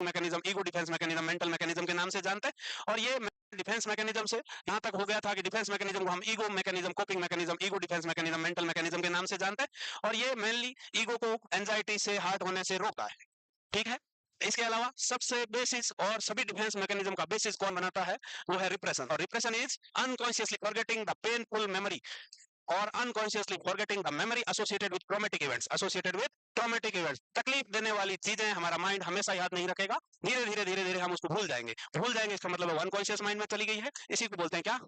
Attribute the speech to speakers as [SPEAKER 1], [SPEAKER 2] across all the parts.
[SPEAKER 1] Mechanism, ego defence mechanism, mental mechanism के नाम से जानते हैं। और ये डिफेंस मैकेनिज्म से यहाँ तक हो गया था कि डिफेंस मैकेनिज्म को हम ego mechanism, coping mechanism, ego defence mechanism, mental mechanism के नाम से जानते हैं। और ये मेनली ईगो को एंजाइटी से, हार्ट होने से रोकता है। ठीक है। इसके अलावा सबसे बेसिस और सभी डिफेंस मैकेनिज्म का बेसिस कौन बनाता है? वो है रिप्रेशन। और repression is unconsciously forgetting the painful memory और unconsciously forgetting the memory associated with traumatic events, associated with traumatic events. तकलीफ देने वाली चीजें हमारा माइंड हमेशा याद नहीं रखेगा, धीरे धीरे धीरे धीरे हम उसको भूल जाएंगे। भूल जाएंगे इसका मतलब अनकॉन्शियस माइंड में चली गई है, इसी को बोलते हैं क्या?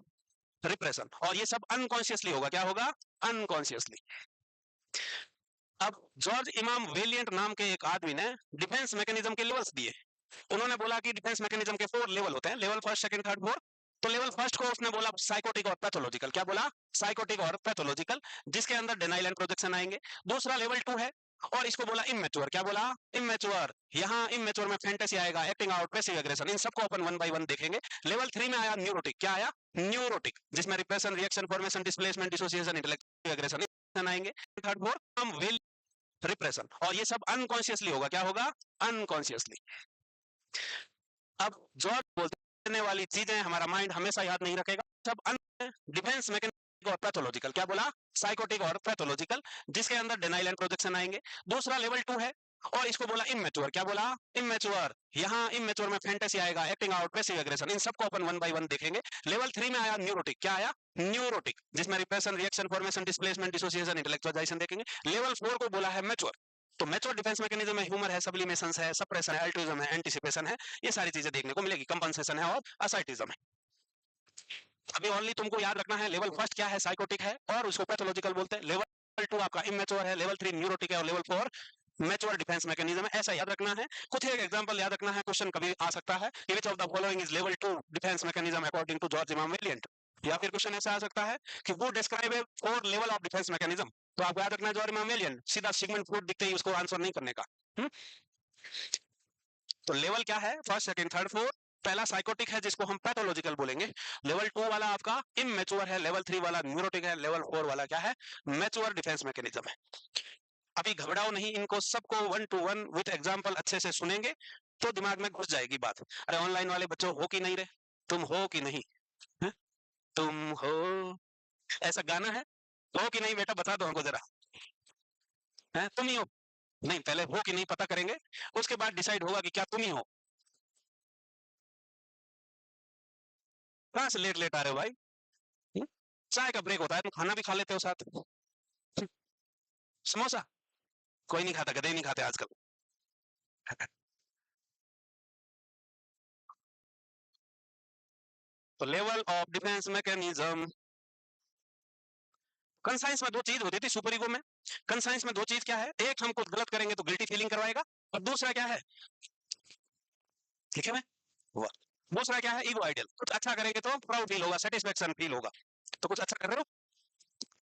[SPEAKER 1] रिप्रेशन। और ये सब अनकॉन्शियसली होगा। क्या होगा? अनकॉन्शियसली। अब जॉर्ज इमाम वेलियंट नाम के एक आदमी ने डिफेंस मैकेनिज्म के लेवल्स दिए। उन्होंने बोला कि डिफेंस मैकेनिज्म के 4 लेवल होते हैं, level first, second, third, fourth. तो लेवल फर्स्ट को उसने बोला साइकोटिक और पैथोलॉजिकल। क्या बोला? साइकोटिक और पैथोलॉजिकल, जिसके अंदर डिनाइल एंड प्रोजेक्शन आएंगे। दूसरा लेवल 2 है और इसको बोला इमेच्योर। क्या बोला? इमेच्योर। यहाँ इमेच्योर में फैंटेसी आएगा, एक्टिंग आउट, पैसिव एग्रेशन, इन सबको अपन 1 बाय 1 देखेंगे। लेवल 3 में आया न्यूरोटिक। क्या आया? न्यूरोटिक, जिसमें repression, reaction, formation, displacement, dissociation, intellectual aggression आएंगे। थर्ड, फोर्थ, हम विल, रिप्रेशन। और ये सब अनकॉन्शियसली होगा। क्या होगा? अनकॉन्शियसली। अब जॉर्ज बोलने वाली चीजें हमारा माइंड हमेशा याद नहीं रखेगा। सब डिफेंस मैकेनिज्म और पैथोलॉजिकल। क्या बोला? साइकोटिक और पैथोलॉजिकल, जिसके अंदर डिनाइल एंड प्रोजेक्शन आएंगे। दूसरा लेवल 2 है और इसको बोला इमेच्योर। क्या बोला? इमेच्योर। यहाँ इमेच्योर में फैंटेसी आएगा, एक्टिंग आउट, पैसिव एग्रेशन, इन सबको अपन 1 बाय 1 देखेंगे। लेवल 3 में आया न्यूरोटिक। क्या आया? न्यूरोटिक, जिसमें repression, reaction, formation, displacement, dissociation, intellectualisation देखेंगे। लेवल 4 को बोला है मैच्योर। तो मैच्योर डिफेंस मैकेनिज्म में ह्यूमर है, सब्लिमेशन है, सप्रेशन है, अल्ट्रुइज्म है, एंटीसिपेशन है, ये सारी चीजें देखने को मिलेगी। कंपनसेशन है और असर्टिज्म है। अभी ओनली तुमको याद रखना है लेवल फर्स्ट क्या है? साइकोटिक है और उसको पैथोलॉजिकल बोलते हैं। लेवल 2 आपका इमेच्योर है, लेवल 3 न्यूरोटिक है और लेवल 4 मैच्योर डिफेंस मैकेनिज्म है। ऐसा याद रखना है। कुछ एक एग्जांपल याद रखना है, क्वेश्चन कभी आ सकता है, which of the following is level 2 defence mechanism according to George Eman Vaillant. या फिर क्वेश्चन ऐसा आ सकता है कि वो describe a 4 level of defence mechanism. तो आपको याद रखना है जॉर्ज इमाम वेलियंट, सीधा सिगमंड फ्रूड दिखते ही उसको आंसर नहीं करने का। तो लेवल क्या है? First, second, third, fourth. पहला साइकोटिक है जिसको हम पैथोलॉजिकल बोलेंगे। लेवल 2 वाला आपका इमेच्योर है, लेवल 3 वाला न्यूरोटिक है, लेवल 4 वाला क्या है? मैच्योर डिफेंस मैकेनिज्म है। अभी घबराओ नहीं, इनको सबको 1 to 1 विद एग्जांपल अच्छे से सुनेंगे तो दिमाग में घुस जाएगी बात। अरे ऑनलाइन वाले बच्चों, हो कि नहीं रे? तुम हो कि नहीं? है? तुम हो, ऐसा गाना है। हो कि नहीं बेटा, बता दो हमको जरा। है? तुम ही हो? नहीं, पहले हो कि नहीं पता करेंगे, उसके बाद डिसाइड होगा कि क्या तुम ही हो। कहाँ से लेट लेट आ रहे हो भाई? हम्म? चाय का ब्रेक होता है, तुम खाना भी खा लेते हो साथ। समोसा कोई नहीं खाता, गधे नहीं खाते आजकल। तो level of defence mechanism, conscience में 2 चीज होती थी सुपर ईगो में। कंसाइंस में 2 चीज क्या है? एक, हम कुछ गलत करेंगे तो गिल्टी फीलिंग करवाएगा, और दूसरा क्या है? लिखे में हुआ। दूसरा क्या है? Ego ideal. कुछ अच्छा करेंगे तो प्राउड फील होगा, सेटिस्फेक्शन फील होगा। तो कुछ अच्छा कर रहे हो,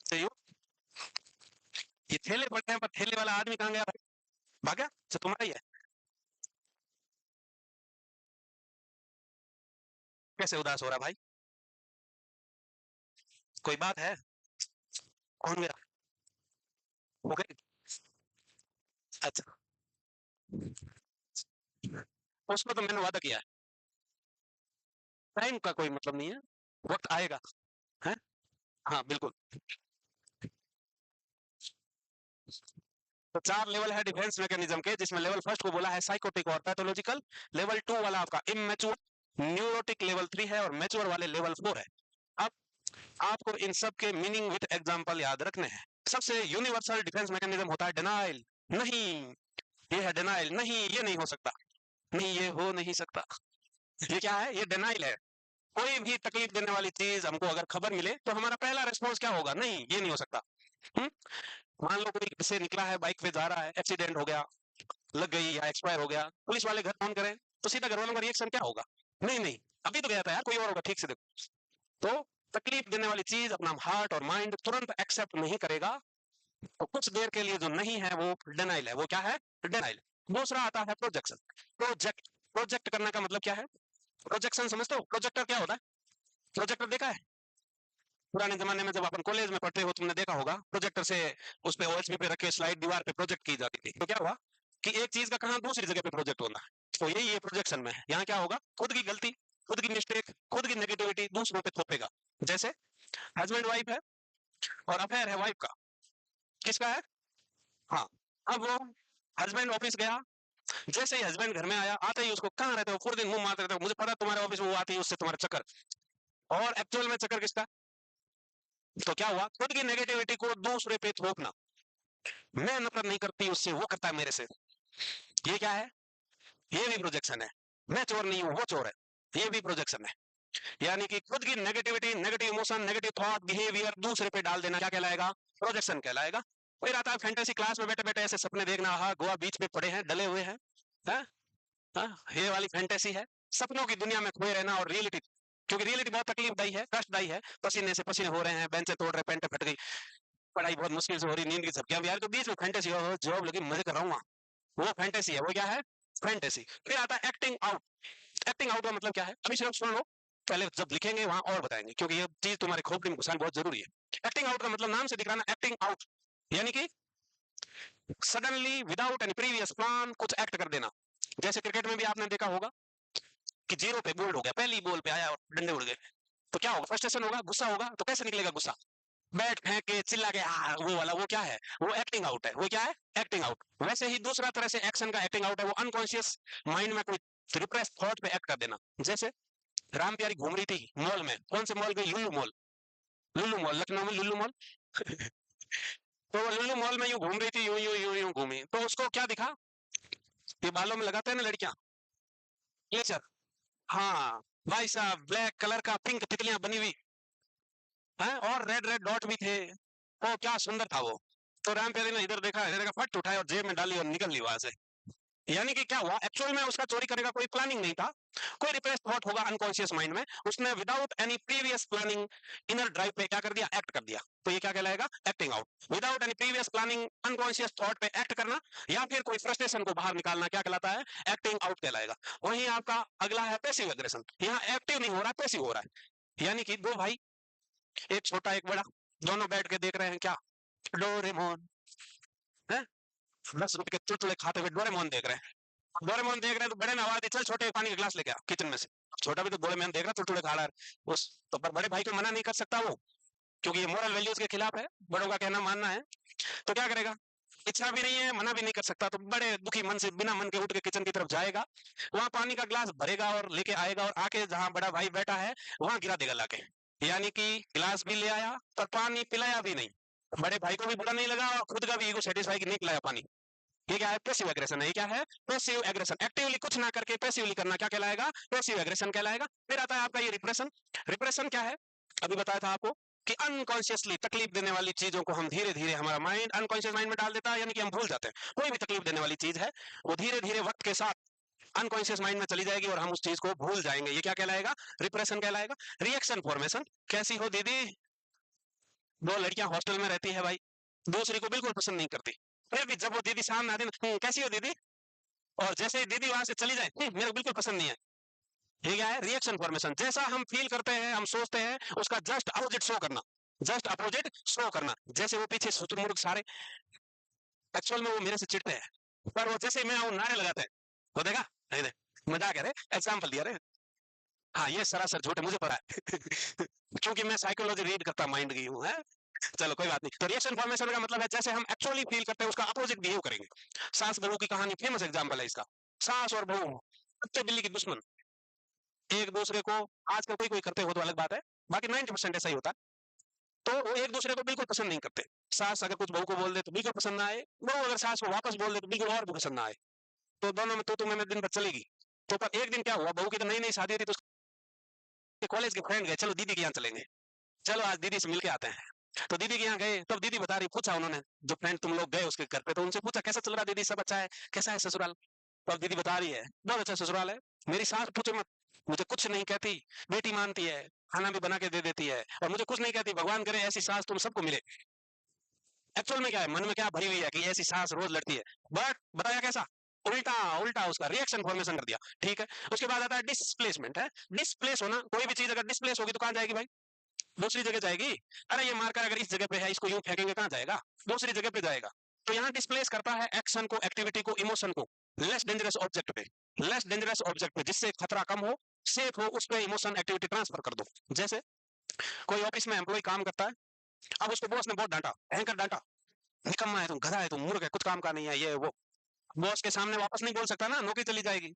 [SPEAKER 1] चाहिए। ये थैले पड़े हैं, पर थैले वाला आदमी कहाँ गया भाई? भाग गया? तो तुम्हारा ही है। कैसे उदास हो रहा भाई? कोई बात है? कौन गया? हो गई? अच्छा, उसमें तो मैंने वादा किया है। टाइम का कोई मतलब नहीं है, वक्त आएगा। है? हाँ बिल्कुल। तो 4 लेवल है डिफेंस मैकेनिज्म के, जिसमें लेवल फर्स्ट को बोला है साइकोटिक और पैथोलॉजिकल। लेवल 2 वाला आपका इमेच्योर, न्यूरोटिक लेवल 3 है और मैच्योर वाले लेवल 4 है। अब आपको इन सब के मीनिंग विद एग्जांपल याद रखने हैं। सबसे यूनिवर्सल डिफेंस मैकेनिज्म होता है डिनाइल। नहीं, ये है डिनाइल। नहीं, ये नहीं हो सकता। नहीं, ये हो नहीं सकता। ये क्या है? ये डिनाइल है। कोई भी तकलीफ देने वाली चीज हमको अगर खबर मिले तो हमारा पहला रिस्पॉन्स क्या होगा? नहीं, ये नहीं हो सकता। हुँ? मान लो कोई घर से निकला है, बाइक पे जा रहा है, एक्सीडेंट हो गया, लग गई या एक्सपायर हो गया, पुलिस वाले घर फोन करें तो सीधा घर वालों का रिएक्शन क्या होगा? नहीं नहीं, अभी तो गया था यार, कोई और होगा, ठीक से देखो। तो तकलीफ देने वाली चीज अपना हार्ट और माइंड तुरंत एक्सेप्ट नहीं करेगा। तो कुछ देर के लिए जो नहीं है वो डिनाइल है। वो क्या है? डिनाइल। दूसरा आता है प्रोजेक्शन। प्रोजेक्ट, प्रोजेक्ट करने का मतलब क्या है? प्रोजेक्शन समझते हो? प्रोजेक्टर क्या होता है? प्रोजेक्टर देखा है? पुराने जमाने में जब अपन कॉलेज में पढ़ते हो, तुमने देखा होगा प्रोजेक्टर से उस पे ओएसपी पे रखे स्लाइड दीवार पे प्रोजेक्ट की जाती थी। तो क्या हुआ कि एक चीज का कहां दूसरी जगह पे प्रोजेक्ट होना है। तो यही ये प्रोजेक्शन में है। यहाँ क्या होगा, खुद की गलती, खुद की मिस्टेक, खुद की नेगेटिविटी दूसरों पे थोपेगा। जैसे हस्बैंड वाइफ है और अफेयर है वाइफ का, किसका है? हाँ। अब वो हस्बैंड ऑफिस गया, जैसे ही हस्बैंड घर में आया, आते ही उसको, कहाँ रहते हो, पूरे दिन मुंह मारते रहते हो, मुझे पता तुम्हारे ऑफिस में वो आती है, उससे तुम्हारा चक्कर। और एक्चुअल में चक्कर किसका? तो क्या हुआ, खुद की नेगेटिविटी को दूसरे पे थोपना। मैं नफरत नहीं करती उससे, वो करता है मेरे से। ये क्या है? ये भी प्रोजेक्शन है। मैं चोर नहीं हूं, वो चोर है, ये भी प्रोजेक्शन है। यानी कि खुद की negativity, negative emotion, negative thought, behaviour दूसरे पे डाल देना क्या कहलाएगा? प्रोजेक्शन कहलाएगा। फिर आता है फैंटेसी, क्लास में बैठे बैठे ऐसे सपने देखना, हाँ गोवा बीच पे पड़े हैं, डले हुए हैं, हाँ? हाँ, ये वाली फैंटेसी है। सपनों की दुनिया में खोए रहना, और रियलिटी, क्योंकि रियलिटी बहुत तकलीफदायी है, कष्टदायी है, पसीने से पसीने हो रहे हैं, बेंचें तोड़ रहे, पेंटे फट गई, पढ़ाई बहुत मुश्किल से हो रही, नींद की झपकियां भी आ रही, तो बीच में फैंटेसी हो, जॉब लगी, मजे कर रहा हूँ, वो फैंटेसी है। वो क्या है? फैंटेसी। फिर आता है एक्टिंग आउट। एक्टिंग आउट का मतलब क्या है, अभी सिर्फ सुन लो, पहले जब लिखेंगे वहां और बताएंगे, क्योंकि ये चीज तुम्हारे खोपड़ी में घुसानी बहुत जरूरी है। एक्टिंग आउट का मतलब नाम से दिख रहा ना, एक्टिंग आउट, यानी कि suddenly without any previous plan कुछ एक्ट कर देना। जैसे क्रिकेट में भी आपने देखा होगा कि जीरो पे बोल्ड हो गया, पहली बॉल पे आया और डंडे उड़ गए, तो क्या होगा? फ्रस्ट्रेशन होगा, गुस्सा होगा, तो कैसे निकलेगा गुस्सा? बैट फेंक के, चिल्ला के, वो वाला, वो क्या है? वो एक्टिंग आउट है। वो क्या है? Acting out. वैसे ही दूसरा तरह से एक्शन का एक्टिंग आउट है, वो अनकॉन्शियस माइंड में कोई रिप्रेस थॉट पे एक्ट कर देना। जैसे राम प्यारी घूम रही थी मॉल में, कौन से मॉल गई? Lulu mall. Lulu mall, Lucknow में लुल्लू मॉल। तो वो लुल्लू मॉल में यूं घूम रही थी, यूं यूं यूं यूं घूमी, तो उसको क्या दिखा? ये बालों में लगाते हैं ना लड़कियां, क्लेचर। हाँ भाई साहब, ब्लैक कलर का पिंक तितलियां बनी हुई है, और रेड रेड डॉट भी थे। ओ क्या सुंदर था वो। तो राम प्यारी ने इधर देखा, फट उठाई और जेब में डाली और निकल ली वहां से। यानी कि क्या हुआ, एक्चुअल में उसका चोरी करने का कोई प्लानिंग नहीं था, कोई रिप्रेस थॉट होगा अनकॉन्शियस माइंड में, उसने without any previous planning inner drive पे क्या कर दिया? एक्ट कर दिया। तो ये क्या कहलाएगा? Acting out. Without any previous planning unconscious thought पे एक्ट करना, या फिर कोई फ्रस्ट्रेशन को बाहर निकालना, क्या कहलाता है? एक्टिंग आउट कहलाएगा। वहीं आपका अगला है पैसिव एग्रेशन। यहाँ एक्टिव नहीं हो रहा, पैसिव हो रहा है। यानी कि दो भाई, एक छोटा एक बड़ा, दोनों बैठ के देख रहे हैं क्या? डोरेमोन है, 10 रुपए के चुटकुले खाते हुए डोरेमोन देख रहे हैं। डोरेमोन देख रहे हैं तो बड़े ने आवाज दी, चल छोटे पानी का गिलास लेके आ किचन में से। छोटा भी तो डोरेमोन देख रहा, चुटकुले खा रहा है उस, तो पर बड़े भाई को मना नहीं कर सकता वो, क्योंकि ये मोरल वैल्यूज के खिलाफ है, बड़ों का कहना मानना है। तो क्या करेगा? इच्छा भी नहीं है, मना भी नहीं कर सकता, तो बड़े दुखी मन से, बिना मन के उठ के किचन की तरफ जाएगा, वहां पानी का गिलास भरेगा और लेके आएगा, और आके जहां बड़ा भाई बैठा है वहां गिरा देगा लाके। यानी कि गिलास भी ले आया पर पानी पिलाया भी नहीं। बड़े भाई को भी बुरा नहीं लगा, और खुद का भी ईगो सेटिस्फाई कि नहीं पिलाया पानी। ये क्या है? पैसिव एग्रेशन है। ये क्या है? Passive aggression. एक्टिवली कुछ ना करके पैसिवली करना क्या कहलाएगा? पैसिव एग्रेशन कहलाएगा। फिर आता है आपका ये रिप्रेशन। रिप्रेशन क्या है? अभी बताया था आपको कि अनकॉन्शियसली तकलीफ देने वाली चीजों को हम धीरे धीरे, हमारा माइंड अनकॉन्शियस माइंड में डाल देता है, यानी कि हम भूल जाते हैं। कोई भी तकलीफ देने वाली चीज है, वो धीरे धीरे वक्त के साथ अनकॉन्शियस माइंड में चली जाएगी और हम उस चीज को भूल जाएंगे। ये क्या कहलाएगा? रिप्रेशन कहलाएगा। Reaction formation. कैसी हो दीदी? दो लड़कियां हॉस्टल में रहती है भाई, दूसरी को बिल्कुल पसंद नहीं करती, फिर भी जब वो दीदी सामने आती है, कैसी हो दीदी?" और जैसे ही दीदी वहां से चली जाए, मेरे को बिल्कुल पसंद नहीं है। ये क्या है? Reaction formation. जैसा हम फील करते हैं, हम सोचते हैं, उसका जस्ट अपोजिट शो करना। जस्ट अपोजिट शो करना। जैसे वो पीछे शुतुरमुर्ग सारे, एक्चुअल में वो मेरे से चिढ़ते हैं, पर वो जैसे ही मैं आऊं नारे लगाते हैं। वो देखा, ये देख, मजाक है रे, एग्जाम्पल दिया रे। हाँ, ये सरासर झूठ है, मुझे पता है। क्योंकि मैं साइकोलॉजी रीड करता माइंड की हूँ, है। चलो कोई बात नहीं। तो रिएक्शन फॉर्मेशन का मतलब है जैसे हम एक्चुअली फील करते हैं उसका अपोजिट बिहेव करेंगे। सास बहू की कहानी फेमस एग्जांपल है इसका। सास और बहू, कुत्ते बिल्ली की दुश्मन, एक दूसरे को, आजकल कोई कोई करते हो तो अलग बात है, बाकी 90% ऐसा ही होता है। तो वो एक दूसरे को बिल्कुल पसंद नहीं करते। सास अगर कुछ बहू को बोल दे तो बिल्कुल पसंद ना आए, बहू अगर सास को वापस बोल दे तो बिल्कुल और भी पसंद ना आए। तो दोनों में तो मैं दिन भर चलेगी। तो पर एक दिन क्या हुआ, बहू की तो नई नई शादी थी, तो उसके कॉलेज के फ्रेंड गए, चलो दीदी के यहाँ चलेंगे, चलो आज दीदी से मिलके आते हैं। तो दीदी के यहाँ गए, तब दीदी बता रही, पूछा उन्होंने, जो फ्रेंड तुम लोग गए उसके घर पे, तो उनसे पूछा कैसा चल रहा है दीदी, सब अच्छा है, कैसा है ससुराल? तो अब दीदी बता रही है, बहुत अच्छा ससुराल है, मेरी सास पूछे मत, मुझे कुछ नहीं कहती, बेटी मानती है, खाना भी बना के दे देती है, और मुझे कुछ नहीं कहती, भगवान करे ऐसी सास तुम सबको मिले। एक्चुअल में क्या है, मन में क्या भरी हुई है कि ऐसी सास रोज लड़ती है, बट बताया कैसा? उल्टा उल्टा उसका रिएक्शन फॉर्मेशन कर दिया। ठीक है। उसके बाद आता है डिस्प्लेसमेंट। है डिस्प्लेस होना, कोई भी चीज अगर डिस्प्लेस होगी तो कहाँ जाएगी भाई? दूसरी जगह जाएगी। अरे ये मार्कर अगर इस जगह पे है, इसको यूं फेंकेंगे, कहाँ जाएगा? दूसरी जगह पे जाएगा। तो यहाँ डिस्प्लेस करता है एक्शन को, एक्टिविटी को, इमोशन को। लेस डेंजरस ऑब्जेक्ट पे, लेस डेंजरस ऑब्जेक्ट पे जिससे खतरा कम हो, सेफ हो, उस पे इमोशन एक्टिविटी ट्रांसफर कर दो। जैसे कोई ऑफिस में एम्प्लॉय काम करता है, अब उसको बॉस ने बहुत डांटा, भयंकर डांटा, निकम्मा है तुम, गधा है तुम, मूर्ख है, कुछ काम का नहीं है, ये वो। बॉस के सामने वापस नहीं बोल सकता ना, नौकरी चली जाएगी।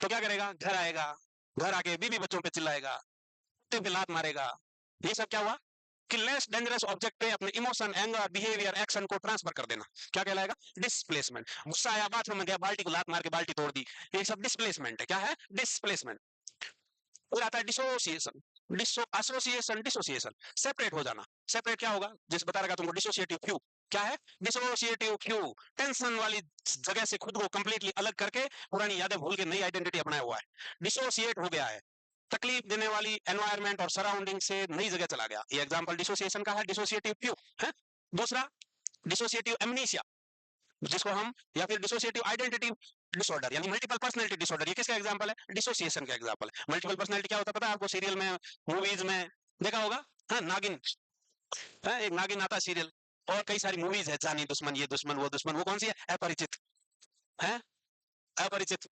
[SPEAKER 1] तो क्या करेगा, घर आएगा, घर आके बीवी बच्चों पे चिल्लाएगा, कुत्ते पे लात मारेगा। ये सब क्या हुआ कि लेस डेंजरस ऑब्जेक्ट पे अपने इमोशन, एंगर, बिहेवियर, एक्शन को ट्रांसफर कर देना। क्या कहलाएगा, डिस्प्लेसमेंट। गुस्सा आया, बाथरूम में गया, बाल्टी को लात मार के बाल्टी तोड़ दी, ये सब डिस्प्लेसमेंट है। क्या है, डिस्प्लेसमेंट। फिर आता है डिसोसिएशन, एसोसिएशन, डिसोसिएशन, सेपरेट हो जाना। सेपरेट क्या होगा, जिस बता रहा तुमको, डिसोसिएटिव क्यू। क्या है, डिसोसिएटिव क्यू, टेंशन वाली जगह से खुद को कंप्लीटली अलग करके पुरानी यादें भूल के नई आइडेंटिटी अपनाया हुआ है, डिसोसिएट हो गया है। तकलीफ देने वाली एनवायरनमेंट और सराउंडिंग से नई जगह चला गया। ये एग्जांपल डिसोसिएशन का है, डिसोसिएटिव क्यू है। दूसरा, डिसोसिएटिव एमनीसिया, जिसको हम, या फिर डिसोसिएटिव आइडेंटिटी डिसऑर्डर, यानी मल्टीपल पर्सनैलिटी डिसऑर्डर। ये किसका एग्जांपल है, डिसोसिएशन का एग्जांपल है। मल्टीपल पर्सनैलिटी क्या होता है पता है आपको, सीरियल में, मूवीज में देखा होगा, हाँ, नागिन है, एक नागिन आता है सीरियल, और कई सारी मूवीज है, जानी दुश्मन, ये दुश्मन, वो दुश्मन, वो कौन सी है, अपरिचित है, अपरिचित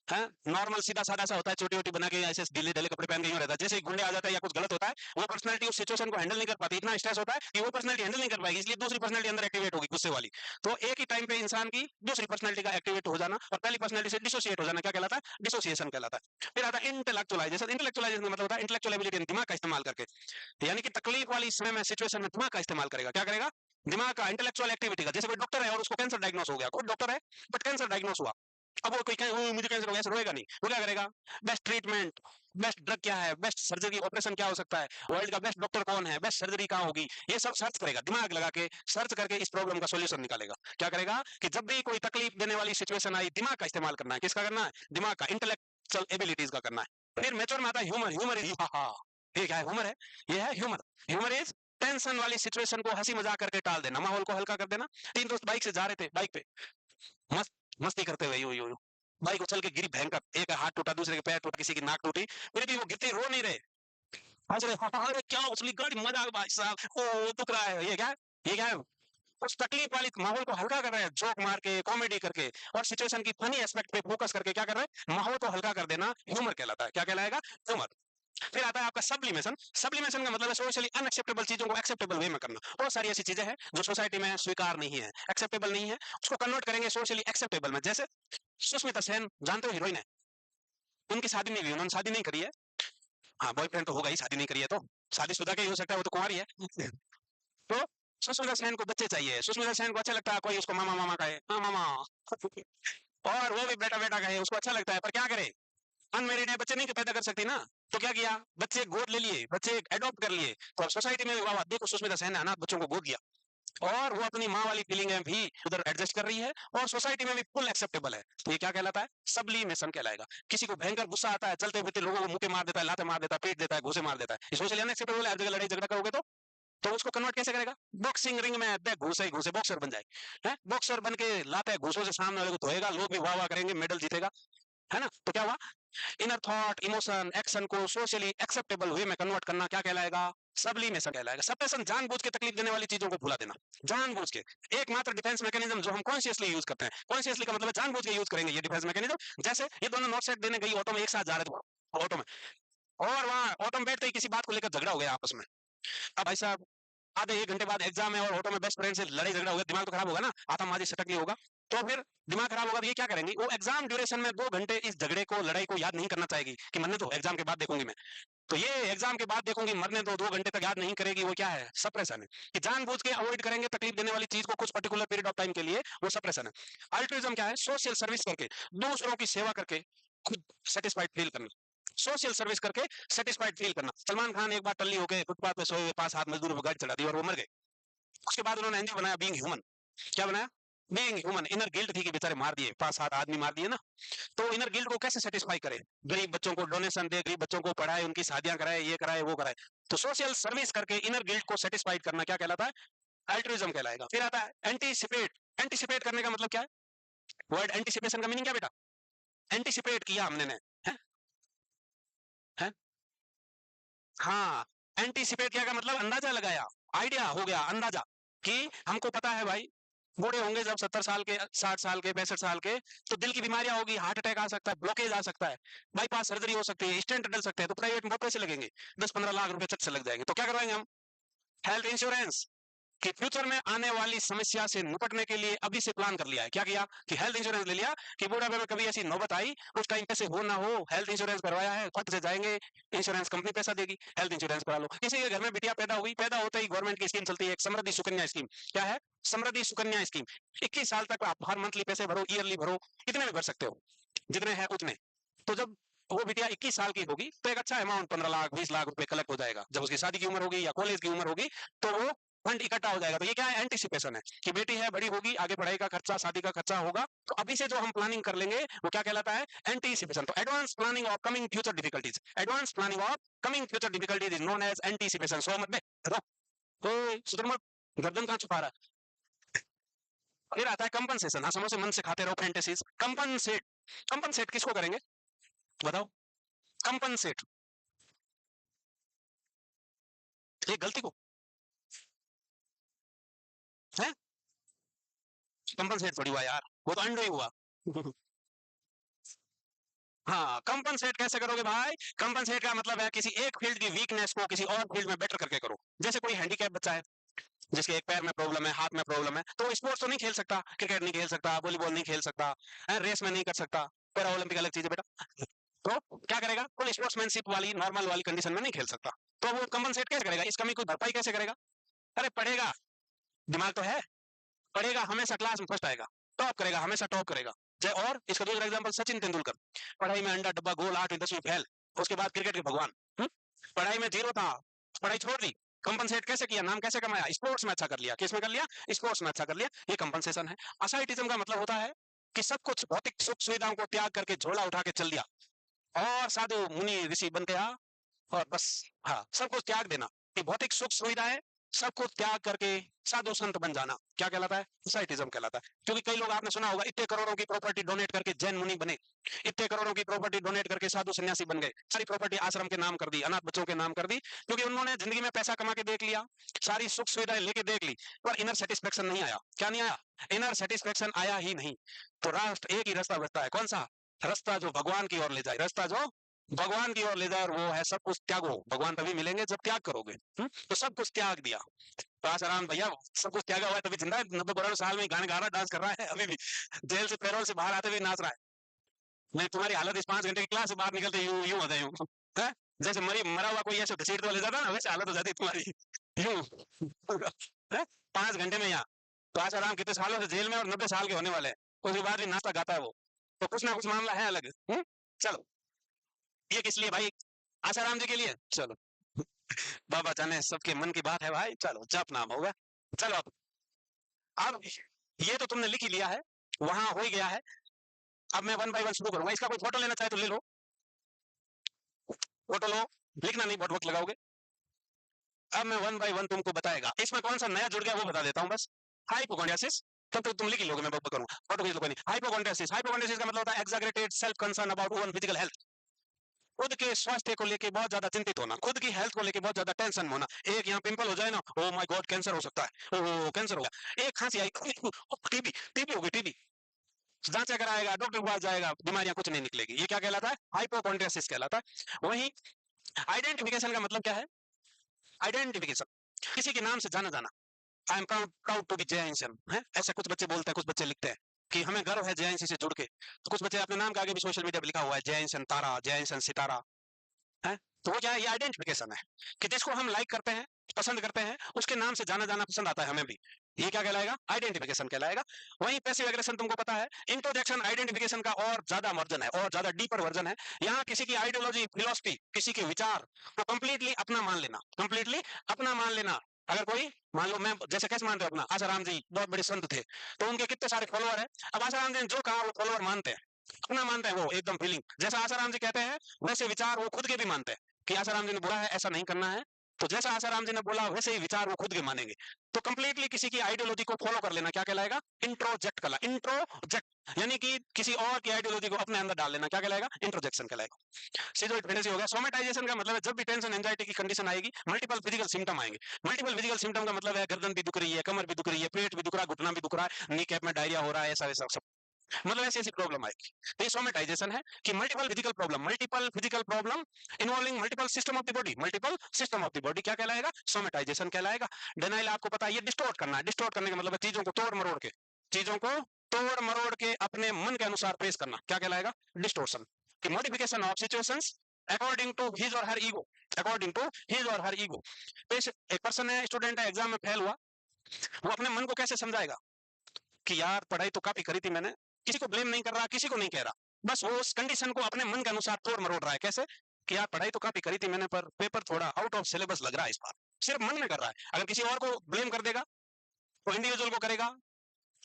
[SPEAKER 1] है। नॉर्मल सीधा साधा सा होता है, छोटी छोटी बना के ऐसे ढीले ढीले कपड़े पहन के यूं रहता है। जैसे ही गुंडे आ जाता है या कुछ गलत होता है, वो पर्सनैलिटी उस सिचुएशन को हैंडल नहीं कर पाती, इतना स्ट्रेस होता है कि वो पर्सनैलिटी हैंडल नहीं कर पाएगी, इसलिए दूसरी पर्सनैलिटी अंदर एक्टिवेट होगी, गुस्से वाली। तो एक ही टाइम पे इंसान की दूसरी पर्सनैलिटी का एक्टिवेट हो जाना और पहली पर्सनैलिटी से डिसोसिएट हो जाना क्या कहलाता है, डिसोसिएशन कहलाता है। फिर आता है इंटेलेक्चुअलाइजेशन। इंटेलेक्चुअलाइजेशन का मतलब होता है इंटेलेक्चुअल एबिलिटी, दिमाग का इस्तेमाल करके, यानी कि तकलीफ वाली समय में, सिचुएशन में दिमाग का इस्तेमाल करेगा। क्या करेगा, दिमाग का, इंटेलेक्चुअल एक्टिविटी का। जैसे कोई डॉक्टर है और उसको कैंसर डायग्नोस हो गया, खुद डॉक्टर है बट कैंसर डायग्नोस हुआ, अब वो कोई कहे मुझे कैंसर हो गया, ऐसा रोएगा नहीं। वो क्या करेगा, बेस्ट ट्रीटमेंट, बेस्ट ड्रग क्या है, बेस्ट सर्जरी ऑपरेशन क्या हो सकता है, वर्ल्ड का बेस्ट डॉक्टर कौन है, बेस्ट सर्जरी कहाँ होगी, ये सब सर्च करेगा, दिमाग लगा के सर्च करके इस प्रॉब्लम का सॉल्यूशन निकालेगा। क्या करेगा कि जब भी कोई तकलीफ देने वाली सिचुएशन आई, दिमाग का इस्तेमाल करना है। किसका करना है, दिमाग का, इंटेलेक्चुअल एबिलिटीज का करना है। फिर मेच्योर में आता है ह्यूमर। ह्यूमर इज, ये क्या है, ह्यूमर है, ये है ह्यूमर। ह्यूमर इज टेंशन वाली सिचुएशन को हंसी मजाक करके टाल देना, माहौल को हल्का कर देना। तीन दोस्त बाइक से जा रहे थे, बाइक पे मस्त मस्ती करते हुए, यूं यूं यूं, बाइक उछल के गिरी भयंकर, एक हाथ टूटा, दूसरे के पैर टूटा, किसी की नाक टूटी, फिर भी वो गिरते रो नहीं रहे, हंस रहे, हाँ, अरे क्या उछली गाड़ी, मजा भाई साहब, ओ दुख रहा है, ये क्या है, ये क्या है, उस तकलीफ वाली माहौल को हल्का कर रहे हैं, जोक मार के, कॉमेडी करके, और सिचुएशन की फनी एस्पेक्ट पे फोकस करके क्या कर रहे हैं, माहौल को हल्का कर देना, ह्यूमर कहलाता है। क्या कहलाएगा, ह्यूमर। फिर आता है आपका सब्लिमेशन। सब्लिमेशन का मतलब है सोशली अनएक्सेप्टेबल चीजों को एक्सेप्टेबल वे में करना। बहुत सारी ऐसी चीजें हैं जो सोसाइटी में स्वीकार नहीं है, एक्सेप्टेबल नहीं है, उसको कन्वर्ट करेंगे सोशली एक्सेप्टेबल में। जैसे सुष्मिता सेन, जानते हो, हीरोइन है, उनकी शादी नहीं हुई, उन्होंने शादी नहीं करी है। हाँ, बॉयफ्रेंड तो होगा ही, शादी नहीं करी है तो, शादीशुदा का ही हो सकता है, वो तो कुंवारी है। तो सुष्मिता सेन को बच्चे चाहिए, सुष्मिता सेन को अच्छा लगता है कोई उसको मामा मामा कहे, हाँ मामा, और वो भी बेटा बेटा कहे, उसको अच्छा लगता है, पर क्या करे, अनमेरिड है, बच्चे नहीं पैदा कर सकती ना। तो क्या किया, बच्चे गोद ले लिए, बच्चे एडॉप्ट कर लिए। तो सोसाइटी में भी वाह, देखो सुष्मिता सेन ने अनाथ बच्चों को गोद लिया, और वो अपनी माँ वाली फीलिंग में भी उधर एडजस्ट कर रही है, और सोसाइटी में भी फुल एक्सेप्टेबल है। तो ये क्या कहलाता है, सब्लिमेशन कहलाएगा। किसी को भयंकर गुस्सा आता है, चलते फिरते लोगों को मुक्के मार देता है, लाते मार देता है, पीट देता है, घूसे मार देता है, सोशली अनएक्सेप्टेबल है। हर जगह लड़ाई झगड़ा करोगे तो उसको कन्वर्ट कैसे करेगा, बॉक्सिंग रिंग में दे घूसे ही घूसे बॉक्सर बन जाए, है, बॉक्सर बन के लाते घूसों से सामने वाले को धोएगा, लोग भी वाह वाह करेंगे, मेडल जीतेगा, है ना। तो क्या हुआ, इनर थॉट, इमोशन, एक्शन को सोशली एक्सेप्टेबल वे में कन्वर्ट करना क्या कहलाएगा, सब्लिमेशन कहलाएगा। सप्रेशन, जानबूझ के तकलीफ देने वाली चीजों को भुला देना, जानबूझ के। एकमात्र डिफेंस मैकेनिज्म जो हम कॉन्शियसली यूज करते हैं, कॉन्शियसली का मतलब है जानबूझ के यूज करेंगे ये डिफेंस मैकेनिज्म। जैसे ये दोनों नॉट सेट देने गई ऑटो में, एक साथ जा रहे थे ऑटो में, और वहां ऑटो में बैठते ही किसी बात को लेकर झगड़ा हो गया आपस में। अब भाई साहब, आधे एक घंटे बाद एग्जाम है और ऑटो में बेस्ट फ्रेंड से लड़ाई झगड़ा हो गया, दिमाग तो खराब होगा ना, आथा माजी सटक नहीं होगा। तो फिर दिमाग खराब होगा तो ये क्या करेंगी, वो एग्जाम ड्यूरेशन में 2 घंटे इस झगड़े को, लड़ाई को याद नहीं करना चाहेगी कि मरने तो एग्जाम के बाद देखूंगी मैं। तो ये एग्जाम के बाद देखूंगी, मरने दो, 2 घंटे तक याद नहीं करेगी, वो क्या है, सप्रेशन है। कि जानबूझ के अवॉइड करेंगे तकलीफ देने वाली चीज को कुछ पर्टिकुलर पीरियड ऑफ टाइम के लिए, वो सप्रेशन है। अल्ट्रुइज्म क्या है, सोशल सर्विस करके, दूसरों की सेवा करके खुद सेटिस्फाइड फील करना, सोशल सर्विस करके सेटिस्फाइड फील करना। सलमान खान एक बार टल्ली होकर फुटपाथ पे सोए हुए 5-7 मजदूरों पर गाड़ी चढ़ा दी और वो मर गए। उसके बाद उन्होंने एनजीओ बनाया, बीइंग ह्यूमन। क्या बनाया, बीइंग ह्यूमन। इनर गिल्ट थी कि बेचारे मार दिए, 5-7 आदमी मार दिए ना, तो इनर गिल्ट को कैसे सेटिस्फाई करे, गरीब बच्चों को डोनेशन दे, गरीब बच्चों को पढ़ाए, उनकी शादियां कराए, ये कराए वो कराए। तो सोशल सर्विस करके इनर गिल्ट को सेटिस्फाइड करना क्या कहलाता है, अल्ट्रुइज्म कहलाएगा। फिर आता है एंटीसिपेट। एंटीसिपेट करने का मतलब क्या है, वर्ड एंटीसिपेशन का मीनिंग क्या बेटा, एंटीसिपेट किया हमने ने, है, है? हाँ, एंटीसिपेट किया का मतलब अंदाजा लगाया, आइडिया हो गया, अंदाजा, कि हमको पता है भाई बूढ़े होंगे जब 70 साल के, 60 साल के, 65 साल के, तो दिल की बीमारियां होगी, हार्ट अटैक आ सकता है, ब्लॉकेज आ सकता है, बाईपास सर्जरी हो सकती है, स्टेंट डल सकते हैं, तो प्राइवेट में बहुत पैसे लगेंगे, 10-15 लाख रुपए चट से लग जाएंगे। तो क्या करवाएंगे हम? हेल्थ इंश्योरेंस, कि फ्यूचर में आने वाली समस्या से निपटने के लिए अभी से प्लान कर लिया है। क्या किया कि हेल्थ इंश्योरेंस ले लिया, कि बुढ़ापे में कभी ऐसी नौबत आई, उस टाइम पैसे हो ना हो, हेल्थ इंश्योरेंस करवाया है, फट से जाएंगे, इंश्योरेंस कंपनी पैसा देगी, हेल्थ इंश्योरेंस करा लो। किसी के घर में बिटिया पैदा हुई, पैदा होते ही गवर्नमेंट की स्कीम चलती है, एक समृद्धि सुकन्या स्कीम। क्या है? समृद्धि सुकन्या स्कीम। 21 साल तक आप हर मंथली पैसे भरो, ईयरली भरो, इतने भी भर सकते हो, जितने हैं उतने। तो जब वो बिटिया 21 साल की होगी तो एक अच्छा अमाउंट 15 लाख 20 लाख रुपए कलेक्ट हो जाएगा। जब उसकी शादी की उम्र होगी या कॉलेज की उम्र होगी तो वो फंड इकट्ठा हो जाएगा। तो ये क्या है? एंटीसिपेशन है, कि बेटी है, बड़ी होगी, आगे पढ़ाई का खर्चा, शादी का खर्चा होगा, तो अभी से जो हम प्लानिंग कर लेंगे वो क्या कहलाता है? एंटीसिपेशन। तो advance planning of coming future difficulties, advance planning of coming future difficulties is known as anticipation. So मत में सुधर मत, गर्दन कहाँ छुपा रहा है? फिर आता है कंपनसेशन। हाँ, समोसे मन से खाते रहो, फैंटेसीज। कंपनसेट, कंपनसेट किसको करेंगे बताओ? कंपनसेट एक गलती को है, कंपनसेट थोड़ी हुआ यार, वो तो अंडो ही हुआ। हाँ, कंपनसेट कैसे करोगे भाई? कंपनसेट का मतलब है किसी एक फील्ड की वीकनेस को किसी और फील्ड में बेटर करके करो। जैसे कोई हैंडीकैप बच्चा है, जिसके एक पैर में प्रॉब्लम है, हाथ में प्रॉब्लम है, तो स्पोर्ट्स तो नहीं खेल सकता, क्रिकेट नहीं खेल सकता, वॉलीबॉल नहीं खेल सकता, रेस में नहीं कर सकता, पैरा ओलंपिक अलग चीज है बेटा। तो क्या करेगा? फुल स्पोर्ट्समैनशिप वाली नॉर्मल वाली कंडीशन में नहीं खेल सकता, तो वो कंपनसेट कैसे करेगा? इस कमी को भरपाई कैसे करेगा? अरे पढ़ेगा, दिमाग तो है, पढ़ेगा, हमेशा क्लास में फर्स्ट आएगा, टॉप करेगा, हमेशा टॉप करेगा। चाहे, और इसका दूसरा एग्जांपल सचिन तेंदुलकर, पढ़ाई में अंडा डब्बा गोल, 8वीं 10वीं फेल, उसके बाद क्रिकेट के भगवान। पढ़ाई में जीरो था, पढ़ाई छोड़ दी, कंपनसेट कैसे किया? नाम कैसे कमाया? स्पोर्ट्स में अच्छा कर लिया। किस में कर लिया? स्पोर्ट्स में अच्छा कर लिया। ये कंपनसेशन है। असाइटिज्म का मतलब होता है कि सब कुछ भौतिक सुख सुविधाओं को त्याग करके झोला उठा के चल दिया और साधु मुनि ऋषि बन गया, और बस, हाँ, सब कुछ त्याग देना, कि भौतिक सुख सुविधाएं सब कुछ त्याग करके साधु संत बन जाना, क्या कहलाता है? सोसाइटिज्म कहलाता है। क्योंकि कई लोग, आपने सुना होगा, इतने करोड़ों की प्रॉपर्टी डोनेट करके जैन मुनि बने, इतने करोड़ों की प्रॉपर्टी डोनेट करके साधु सन्यासी बन गए, सारी प्रॉपर्टी आश्रम के नाम कर दी, अनाथ बच्चों के नाम कर दी, क्योंकि उन्होंने जिंदगी में पैसा कमा के देख लिया, सारी सुख सुविधाएं लेके देख ली, पर इनर सेटिस्फेक्शन नहीं आया। क्या नहीं आया? इनर सेटिस्फेक्शन आया ही नहीं। तो राष्ट्र एक ही रास्ता बचता है, कौन सा? रास्ता जो भगवान की ओर ले जाए, रास्ता जो भगवान की ओर ले जाए, और वो है सब कुछ त्यागो। भगवान तभी मिलेंगे जब त्याग करोगे। तो सब कुछ त्याग दिया। तो आसाराम भैया सब कुछ त्यागा हुआ है, तभी जिंदा है, 90 साल में गाने गा रहा, डांस कर रहा है अभी भी, जेल से, पैरोल से बाहर आते हुए नाच रहा है। मैं, तुम्हारी हालत इस 5 घंटे की क्लास से बाहर निकलते यूं यूं होता यूं है, जैसे मरा हुआ कोई ऐसे घसीट तो ले जाता ना, वैसे हालत हो जाती तुम्हारी यूं है, 5 घंटे में यहाँ। तो आसाराम कितने सालों से जेल में, और 90 साल के होने वाले हैं, उसके बाद भी नाचता गाता है वो। तो कुछ ना कुछ मामला है अलग। चलो, ये किस लिए भाई? आसाराम जी के लिए। चलो, बाबा जाने सबके मन की बात है भाई, चलो जप नाम होगा। चलो, अब ये तो तुमने लिख ही लिया है, वहां हो ही गया है। अब मैं वन बाय वन शुरू करूंगा। इसका कोई फोटो लेना चाहे तो ले लो, फोटो लो, लिखना नहीं, बहुत वक्त लगाओगे। अब मैं वन बाय वन तुमको बताएगा, इसमें कौन सा नया जुड़ गया वो बता देता हूँ बस। हाइपोकॉन्ड्रियासिस, तब तो तुम लिख ही लोगे, मैं बक करूंगा, फोटो खींच लो, कोई नहीं। हाइपोकॉन्ड्रियासिस, हाइपोकॉन्ड्रियासिस का मतलब होता है exaggerated self concern about own physical health. खुद के स्वास्थ्य को लेके बहुत ज्यादा चिंतित होना, खुद की हेल्थ को लेके बहुत ज्यादा टेंशन होना। एक यहाँ पिंपल हो जाए ना, ओ माय गॉड कैंसर हो सकता है, ओ कैंसर हो गया। एक खांसी आई, टीबी, टीबी हो गई, टीबी। जांचा कराएगा, डॉक्टर के पास जाएगा, बीमारियां कुछ नहीं निकलेगी। ये क्या कहलाता है? हाइपोकॉन्ड्रियासिस कहलाता है। वहीं आइडेंटिफिकेशन का मतलब क्या है? आइडेंटिफिकेशन, किसी के नाम से जाना जाना। I am proud proud to be जैनसन है, ऐसे कुछ बच्चे बोलते हैं, कुछ बच्चे लिखते हैं कि हमें गर्व है जैनसी से जुड़ के। तो कुछ बच्चे अपने नाम के आगे भी सोशल मीडिया पे लिखा हुआ है जैनसन तारा, जैनसन सितारा है। तो वो क्या है? ये आइडेंटिफिकेशन है, कि जिसको हम लाइक करते हैं, पसंद करते हैं, उसके नाम से जाना जाना पसंद आता है हमें भी। ये क्या कहलाएगा? आइडेंटिफिकेशन कहलाएगा। वहीं पैसिव एग्रेशन तुमको पता है, इंट्रोजेक्शन आइडेंटिफिकेशन का और ज्यादा वर्जन है, और ज्यादा डीपर वर्जन है। यहाँ किसी की आइडियोलॉजी, फिलोसफी, किसी के विचार को कंप्लीटली अपना मान लेना, कंप्लीटली अपना मान लेना। अगर कोई, मान लो, मैं जैसे कैसे मानते हो अपना, आसाराम जी बहुत बड़े संत थे, तो उनके कितने सारे फॉलोअर है। अब आसाराम जी ने जो कहा वो फॉलोअर मानते हैं, अपना मानते हैं, वो एकदम फीलिंग। जैसा आसाराम जी कहते हैं वैसे विचार वो खुद के भी मानते हैं, कि आसाराम जी ने बोला है ऐसा नहीं करना है, तो जैसा आसाराम जी ने बोला वैसे ही विचार वो खुद के मानेंगे। तो कंप्लीटली किसी की आइडियोलॉजी को फॉलो कर लेना क्या कहलाएगा? इंट्रोजेक्ट कहला इंट्रोजेक्ट, यानी कि किसी और की आइडियोलॉजी को अपने अंदर डाल लेना क्या कहलाएगा? इंट्रोजेक्शन कहलाएगा। सिजोइड फेडेसी हो गया। सोमेटाइजेशन का मतलब है जब भी टेंशन एंजाइटी की कंडीशन आएगी मल्टीपल फिजिकल सिम्टम आएंगे। मल्टीपल फिजिकल सिम्टम का मतलब है गर्दन भी दुख रही है, कमर भी दुख रही है, पेट भी दुख रहा है, घुटना भी दुख रहा है, नी कैप में डायरिया हो रहा है, ऐसा वैसा सब, मतलब ऐसी ऐसी प्रॉब्लम आएगी। तो ये सोमेटाइजेशन है कि multiple physical problem involving multiple system of the body, multiple system of the body क्या कहलाएगा? सोमेटाइजेशन कहलाएगा। डिनाइल आपको पता है ये डिस्टोर्ट करना है। डिस्टोर्ट करने का मतलब है चीजों को तोड़ मरोड़ के, चीजों को तोड़ मरोड़ के अपने मन के अनुसार पेश करना क्या कहलाएगा? डिस्टोर्शन। कि modification of situations according to his और her ego, according to his और हर ईगो। एक पर्सन है, स्टूडेंट है, एग्जाम में फेल हुआ, वो अपने मन को कैसे समझाएगा कि यार पढ़ाई तो काफी करी थी मैंने, किसी को ब्लेम नहीं कर रहा, किसी को नहीं कह रहा, बस वो उस कंडीशन को अपने मन के अनुसार तोड़ मरोड़ रहा है। कैसे? कि यार पढ़ाई तो काफी करी थी मैंने पर पेपर थोड़ा आउट ऑफ सिलेबस लग रहा है इस बार, सिर्फ मन में कर रहा है। अगर किसी और को ब्लेम कर देगा तो इंडिविजुअल को करेगा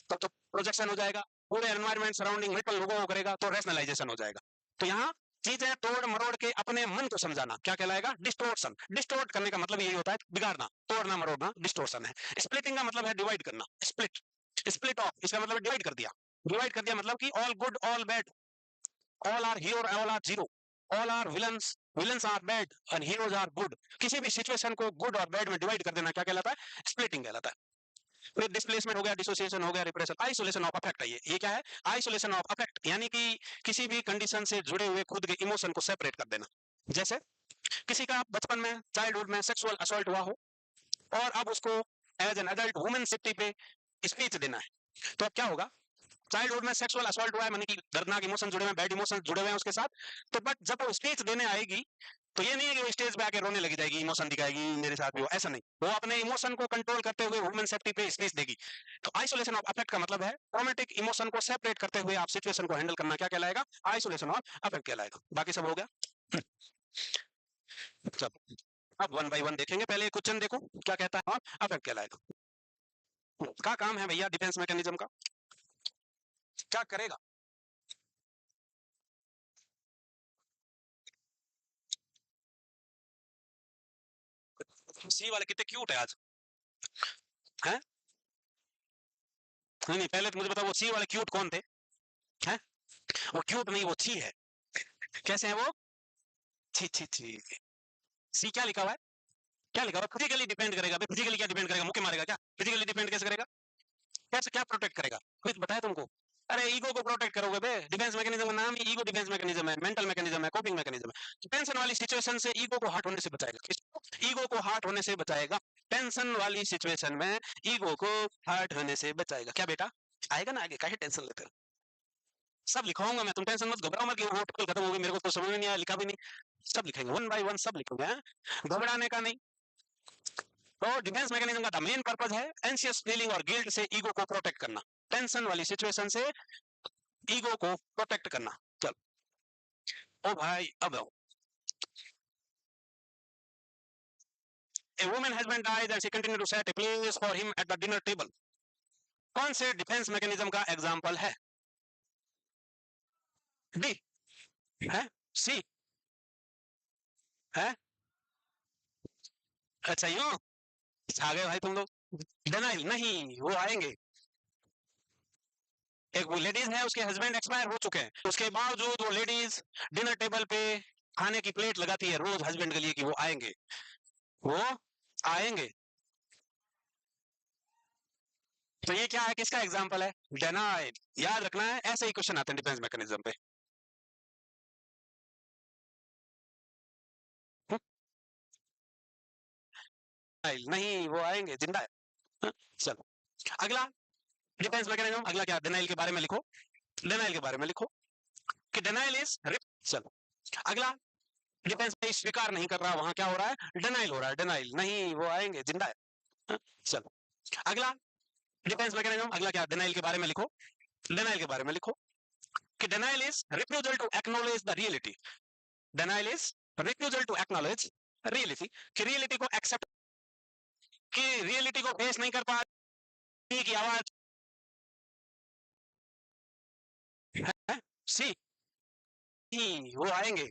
[SPEAKER 1] तब तो प्रोजेक्शन हो जाएगा, पूरे एनवायरमेंट सराउंडिंग मल्टीपल लोगों को करेगा तो रैशनलाइजेशन हो जाएगा। तो यहाँ चीजें तोड़ मरोड़ के अपने मन को समझाना क्या कहलाएगा? डिस्टोर्शन। डिस्टोर्ट करने का मतलब यही होता है बिगाड़ना, तोड़ना मरोड़ना डिस्टोर्शन है। स्प्लिटिंग का मतलब है डिवाइड करना, स्प्लिट, स्प्लिट ऑफ, इसका मतलब डिवाइड कर दिया। डिवाइड कर दिया मतलब कि all good all bad, all are hero all are zero, all are villains villains are bad and heroes are good. किसी भी सिचुएशन को गुड और बैड में डिवाइड कर देना क्या कहलाता है? स्प्लिटिंग कहलाता है। फिर डिस्प्लेसमेंट हो गया, डिसोसिएशन हो गया, रिप्रेशन, आइसोलेशन ऑफ अफेक्ट है ये क्या है? आइसोलेशन ऑफ अफेक्ट, यानी कि किसी भी कंडीशन से जुड़े हुए खुद के इमोशन को सेपरेट कर देना। जैसे किसी का बचपन में चाइल्डहुड में सेक्सुअल असॉल्ट हुआ हो और अब उसको as an adult women safety पे स्पीच देना है, तो अब क्या होगा? चाइल्डहुड में सेक्सुअल असॉल्ट हुआ है, मानी कि दर्दनाक इमोशन जुड़े हुए हैं, बैड इमोशन जुड़े हुए हैं उसके साथ, तो बट जब वो स्पीच देने आएगी तो ये नहीं है कि वो स्टेज पे आके रोने लगी जाएगी, इमोशन दिखाएगी मेरे साथ भी हो, ऐसा नहीं। वो अपने इमोशन को कंट्रोल करते हुए वुमेन सेफ्टी पे स्पीच देगी। तो आइसोलेशन ऑफ अफेक्ट का मतलब है ट्रॉमेटिक इमोशन को सेपरेट करते हुए आप सिचुएशन को हैंडल करना क्या कहलाएगा? आइसोलेशन ऑफ अफेक्ट कहलाएगा। बाकी सब हो गया। चलो अब वन बाय वन देखेंगे। पहले क्वेश्चन देखो क्या कहता है, अफेक्ट कहलाएगा। क्या काम है भैया डिफेंस मैकेनिज्म का, क्या करेगा? सी वाले कितने क्यूट है आज, हैं? नहीं नहीं, पहले तो मुझे बताओ वो सी वाले क्यूट कौन थे? हैं? वो क्यूट नहीं, वो ची है। कैसे है वो? छी छी छी। सी क्या लिखा हुआ है? क्या लिखा हुआ है? फिजिकली डिपेंड करेगा। फिजिकली क्या डिपेंड करेगा? मुक्के मारेगा क्या? फिजिकली डिपेंड कैसे करेगा? कैसे, क्या प्रोटेक्ट करेगा? कुछ बताया तुमको? अरे ईगो को प्रोटेक्ट करोगे बे। डिफेंस मैकेनिज्म का नाम ही ईगो डिफेंस मैकेनिज्म है, मेंटल मैकेनिज्म है, कोपिंग मैकेनिज्म है। टेंशन वाली सिचुएशन से ईगो को हर्ट होने से बचाएगा। किसको? ईगो को हर्ट होने से बचाएगा। टेंशन वाली सिचुएशन में ईगो को हर्ट होने से बचाएगा। क्या बेटा आएगा ना आगे, काहे टेंशन लेते हो? सब लिखवाऊंगा मैं, तुम टेंशन मत, घबराओ मत कि वो टोटल खत्म हो गई, मेरे को तो समझ में नहीं आया, लिखा भी नहीं। सब लिखेंगे वन बाय वन, सब लिखेंगे, हैं? घबराने का नहीं। तो डिफेंस मैकेनिज्म का मेन पर्पज है एंशियस फीलिंग और गिल्ट से ईगो को प्रोटेक्ट करना, टेंशन वाली सिचुएशन से ईगो को प्रोटेक्ट करना। चलो ओ भाई अब आओ। A woman husband dies and she continued to set a place for him at the dinner table. कौन से डिफेंस मैकेनिज्म का एग्जांपल है? डी है, सी है, अच्छा यूं आ गए भाई तुम लोग। डिनाइल नहीं, वो आएंगे। एक वो लेडीज है, उसके हस्बैंड एक्सपायर हो चुके हैं, उसके बावजूद वो लेडीज डिनर टेबल पे खाने की प्लेट लगाती है रोज हस्बैंड के लिए कि वो आएंगे, वो आएंगे। तो ये क्या है, किसका एग्जाम्पल है? डेनाइल। याद रखना है, ऐसे ही क्वेश्चन आते हैं डिफेंस मैकेनिज्म पे। नहीं वो आएंगे, जिंदा है। हाँ, चलो अगला डिफेंस मैकेनिज्म, अगला क्या? डिनाइल के बारे में लिखो। डिनाइल के बारे में लिखो कि डिनाइल इज, चलो अगला, डिफेंस में स्वीकार नहीं कर रहा, वहां क्या हो रहा है? डिनाइल हो रहा है। डिनाइल नहीं, वो आएंगे, जिंदा है। हाँ, चलो अगला डिफेंस मैकेनिज्म, अगला क्या? डिनाइल के बारे में लिखो। डिनाइल के बारे में लिखो कि denial is refusal to acknowledge the reality. Denial is refusal to acknowledge reality, कि रियलिटी को एक्सेप्ट, कि रियलिटी को फेस नहीं कर पा रही की आवाज है। सी वो आएंगे,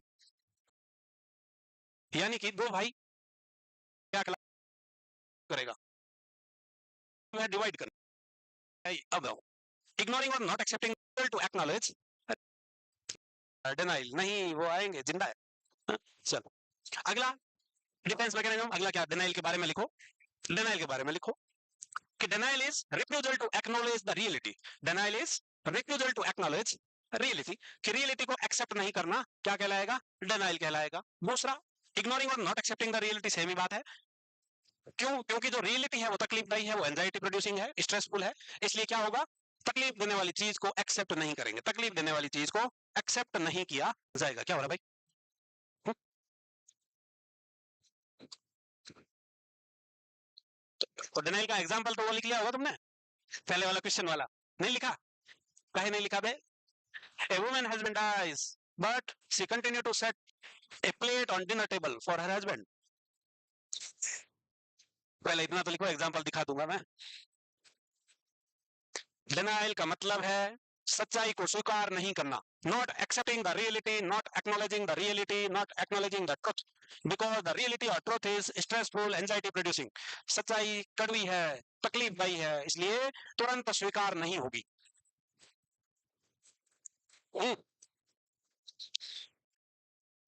[SPEAKER 1] यानी कि दो भाई क्या करेगा, डिवाइड करना। अब इग्नोरिंग और not accepting to acknowledge, denial नहीं, वो आएंगे जिंदा है। हाँ, चलो अगला डिफेंस मैकेनिज्म। अगला क्या, डिनाइल के बारे में लिखो। डिनाइल के बारे में लिखो कि denial is refusal to acknowledge the reality. Denial is refusal to acknowledge reality, कि रियलिटी को एक्सेप्ट नहीं करना क्या कहलाएगा, डिनाइल कहलाएगा। दूसरा, इग्नोरिंग और not accepting the reality, same ही बात है। क्यों? क्योंकि जो रियलिटी है वो तकलीफदायी है, वो एंजाइटी प्रोड्यूसिंग है, स्ट्रेसफुल है। इसलिए क्या होगा, तकलीफ देने वाली चीज को एक्सेप्ट नहीं करेंगे, तकलीफ देने वाली चीज को एक्सेप्ट नहीं किया जाएगा। क्या हो रहा है भाई? हुँ? तो डिनाइल का एग्जांपल तो वो लिख लिया होगा तुमने, पहले वाला क्वेश्चन वाला। नहीं लिखा? काहे नहीं लिखा बे? A woman husband dies, but she continue to set a plate on dinner table for her husband. पहले इतना तो लिखो, एग्जांपल दिखा दूंगा मैं। डिनाइल का मतलब है सच्चाई को स्वीकार नहीं करना, not accepting the reality, not acknowledging the reality, not acknowledging the truth, because the reality और truth is stressful, anxiety producing. सच्चाई कड़वी है, तकलीफदायी है, इसलिए तुरंत स्वीकार नहीं होगी। हम्म,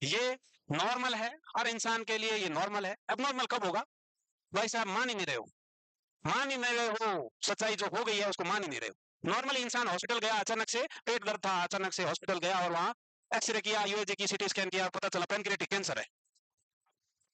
[SPEAKER 1] ये नॉर्मल है, हर इंसान के लिए ये नॉर्मल है। एबनॉर्मल कब होगा? भाई साहब मान ही नहीं रहे हो, मान ही नहीं रहे हो, सच्चाई जो हो गई है उसको मान ही नहीं रहे हो। नॉर्मली इंसान हॉस्पिटल गया, अचानक से पेट दर्द था, अचानक से हॉस्पिटल गया और वहां एक्सरे किया, यूएजी की, सीटी स्कैन किया, पता चला पैनक्रियाटिक कैंसर है।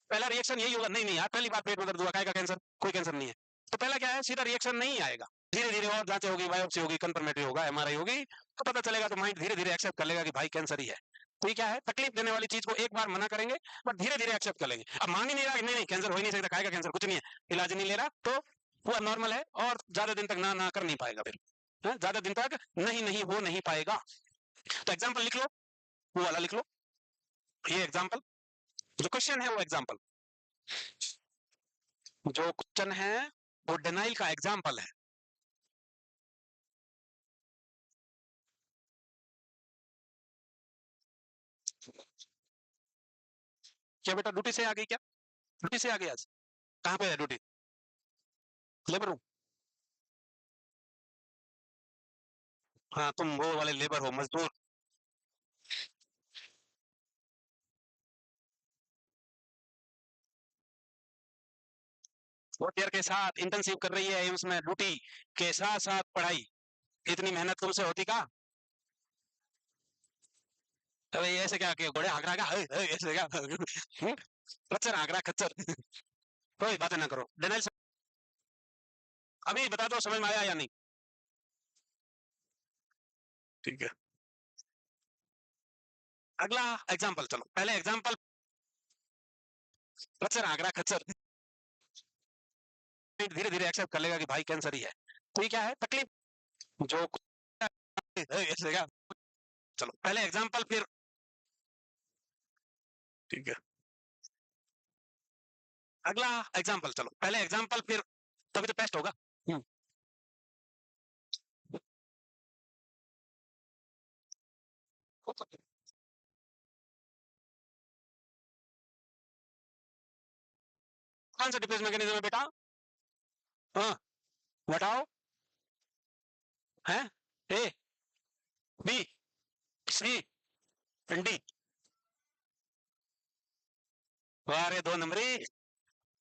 [SPEAKER 1] पहला रिएक्शन यही होगा, नहीं नहीं यार पहली बार पेट में दर्द हुआ, काय का कैंसर, कोई कैंसर नहीं है। तो पहला क्या है, सीधा रिएक्शन नहीं आएगा। धीरे धीरे और जांचें होगी, बायोप्सी होगी, कंफर्मेटरी होगा, एमआरआई होगी, तो पता चलेगा, तो माइंड धीरे धीरे एक्सेप्ट कर लेगा कि भाई कैंसर ही है। तो ये क्या है, तकलीफ देने वाली चीज को एक बार मना करेंगे, बट धीरे धीरे एक्सेप्ट कर लेंगे। अब मान ही नहीं रहा, नहीं नहीं कैंसर हो ही नहीं सकता, काय का कैंसर, कुछ नहीं है, इलाज नहीं ले रहा, तो वो नॉर्मल है और ज्यादा दिन तक ना ना कर नहीं पाएगा फिर, ज्यादा दिन तक नहीं नहीं हो नहीं पाएगा। तो एग्जाम्पल लिख लो, वो वाला लिख लो, ये एग्जाम्पल, जो क्वेश्चन है वो एग्जाम्पल, जो क्वेश्चन है वो डिनाइल का एग्जाम्पल है। क्या बेटा ड्यूटी से आ गई क्या? ड्यूटी से आ गई आज? कहाँ पे है ड्यूटी? Labour room? हाँ तुम वो वाले लेबर हो, मजदूर। फोर्थ ईयर के साथ इंटर्नशिप कर रही है एम्स में, ड्यूटी के साथ साथ पढ़ाई, इतनी मेहनत तुमसे होती का? अबे ऐसे क्या के घोड़े हाँक रहा क्या, ऐसे क्या? खच्चर हाँक रहा, खच्चर। कोई बातें ना करो, डिनाइल। अभी बता दो समझ में आया या नहीं? ठीक है, अगला एग्जाम्पल, चलो पहले एग्जाम्पल, खच्चर हाँक रहा, खच्चर। धीरे धीरे एक्सेप्ट कर लेगा कि भाई कैंसर ही है। तो ये क्या है, तकलीफ जो, ऐसे क्या? चलो पहले एग्जाम्पल फिर, ठीक है, अगला एग्जाम्पल, चलो पहले एग्जाम्पल फिर, तभी तो टेस्ट होगा। हम्म, कौन सा डिफेंस मैकेनिज्म है बेटा? हाँ बताओ। है ए, बी, सी, डी? अरे दो नंबरी,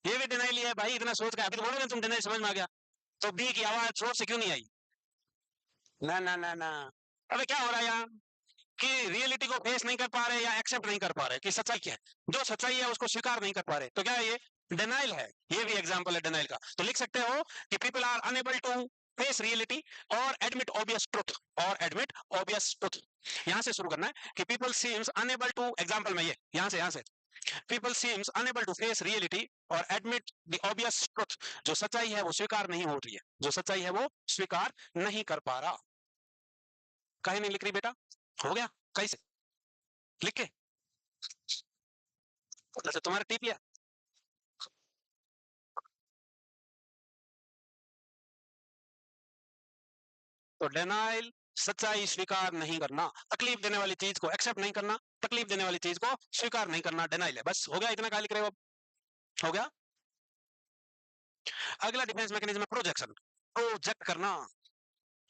[SPEAKER 1] ये भी डिनाइल है भाई, इतना सोच का, अभी तो बोलोगे तुम डिनाइल समझ में आ गया, तो बी की आवाज जोर से क्यों नहीं आई? ना ना ना ना, अबे क्या हो रहा है यहाँ, कि रियलिटी को फेस नहीं कर पा रहे या एक्सेप्ट नहीं कर पा रहे कि सच्चाई क्या है, जो सच्चाई है उसको स्वीकार नहीं कर पा रहे, तो क्या है ये, डिनाइल है। ये भी एग्जांपल है डिनाइल का। तो लिख सकते हो कि people are unable to face reality और एडमिट ऑब्वियस ट्रुथ, और एडमिट ऑब्वियस ट्रुथ। यहां से शुरू करना है कि people seems unable to, example में ये यहां से people seems unable to face reality और एडमिट द ऑब्वियस ट्रुथ, जो सच्चाई है वो स्वीकार नहीं हो रही है, जो सच्चाई है वो स्वीकार नहीं कर पा रहा। कहीं नहीं लिख रही बेटा? हो गया? कैसे लिख के? अच्छा तुम्हारा टीप है। तो डिनाइल, सच्चाई स्वीकार नहीं करना, तकलीफ देने वाली चीज को एक्सेप्ट नहीं करना, तकलीफ देने वाली चीज को स्वीकार नहीं करना, डिनाइल है। बस हो गया, इतना क्या लिख रहे हो? हो गया। अगला डिफेंस मैकेनिज्म है प्रोजेक्शन, प्रोजेक्ट करना,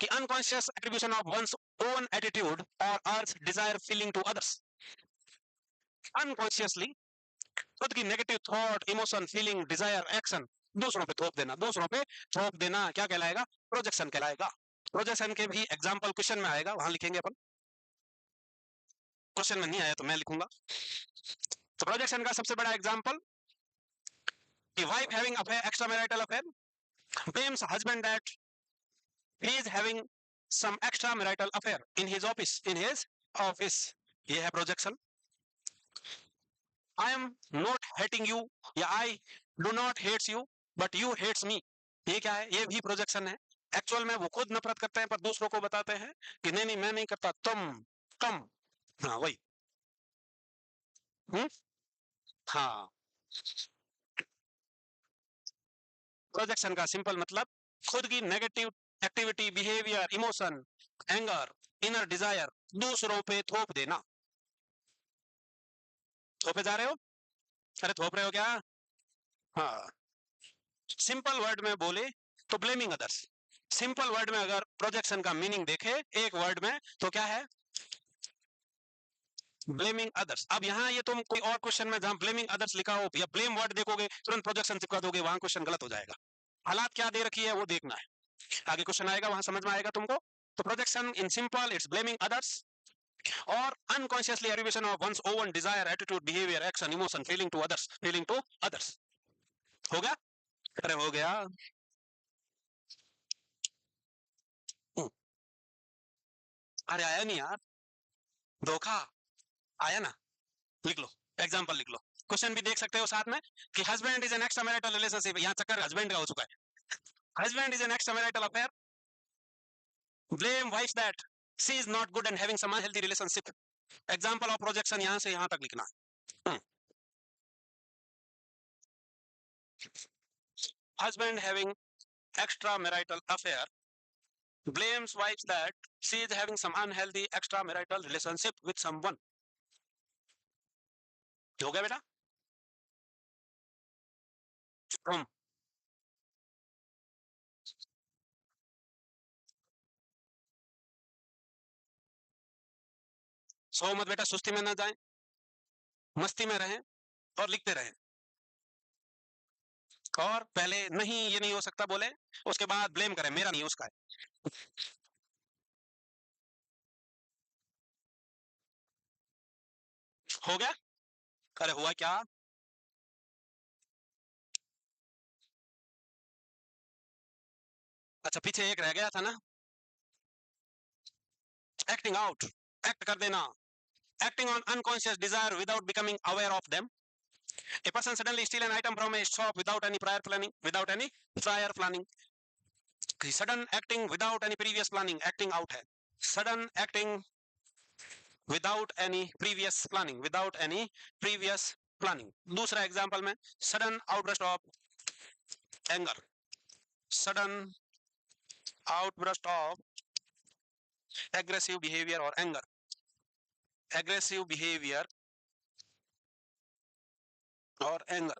[SPEAKER 1] कि unconscious attribution of one's own attitude और अर्थ desire feeling to others. Unconsciously खुद की negative thought, emotion, feeling, desire, action दूसरों पे थोप देना, दूसरों पे थोप देना क्या कहलाएगा? प्रोजेक्शन कहलाएगा। प्रोजेक्शन के भी एग्जांपल क्वेश्चन में आएगा, वहां लिखेंगे अपन, क्वेश्चन में नहीं आया तो मैं लिखूंगा। तो प्रोजेक्शन का सबसे बड़ा एग्जांपल कि wife having affair, extra marital affair, blames husband that he is having some extra marital affair in his office, ये है projection. I am not hating you, या I do not hates you but you hates me, ये क्या है? ये भी projection है। Actual में वो खुद नफरत करते हैं पर दूसरों को बताते हैं कि नहीं नहीं मैं नहीं करता, तुम। हाँ वही। हाँ, प्रोजेक्शन का सिंपल मतलब खुद की negative activity, behaviour, emotion, anger, inner desire दूसरों पे थोप देना। थोपे जा रहे हो? अरे थोप रहे हो क्या? हाँ, सिंपल वर्ड में बोले तो ब्लेमिंग अदर्स। सिंपल वर्ड में अगर प्रोजेक्शन का मीनिंग देखे एक वर्ड में तो क्या है? Blaming others. अब यहाँ ये तुम कोई और क्वेश्चन में जहां ब्लेमिंग अदर्स लिखा हो या ब्लेम वर्ड देखोगे तुरंत प्रोजेक्शन चिपका दोगे, वहां क्वेश्चन गलत हो जाएगा। हालात क्या दे रखी है वो देखना है, आगे क्वेश्चन आएगा वहां समझ में आएगा तुमको। तो projection in simple it's blaming others और अनकॉन्शियसली एरिवेशन of one's own desire, attitude, behaviour, action, emotion, feeling to others. हो गया? अरे हो गया। अरे आया नहीं यार, धोखा आया ना। लिख लो, एग्जाम्पल लिख लो, क्वेश्चन भी देख सकते हो साथ में कि husband is an extra marital relationship, यहाँ चक्कर हस्बैंड का हो चुका है। Husband is an extra marital affair, blame wife that she is not good and having some unhealthy relationship. Example of projection यहाँ से यहाँ तक लिखना। Husband having extra marital affair blames wife that she is having some unhealthy extra marital relationship with someone। हो गया बेटा? तुम सो मत बेटा, सुस्ती में ना जाएं, मस्ती में रहें और लिखते रहें। और पहले नहीं ये नहीं हो सकता बोले, उसके बाद ब्लेम करें मेरा नहीं उसका है। हो गया? अरे हुआ क्या? अच्छा पीछे एक रह गया था ना, एक्टिंग आउट, एक्ट कर देना, acting on unconscious desire without becoming aware of them। A person suddenly steal an item from a shop without any prior planning, sudden acting without any previous planning, acting out है। sudden acting without any previous planning। दूसरा example में sudden outburst of anger, sudden outburst of aggressive behavior और anger, aggressive behavior और anger।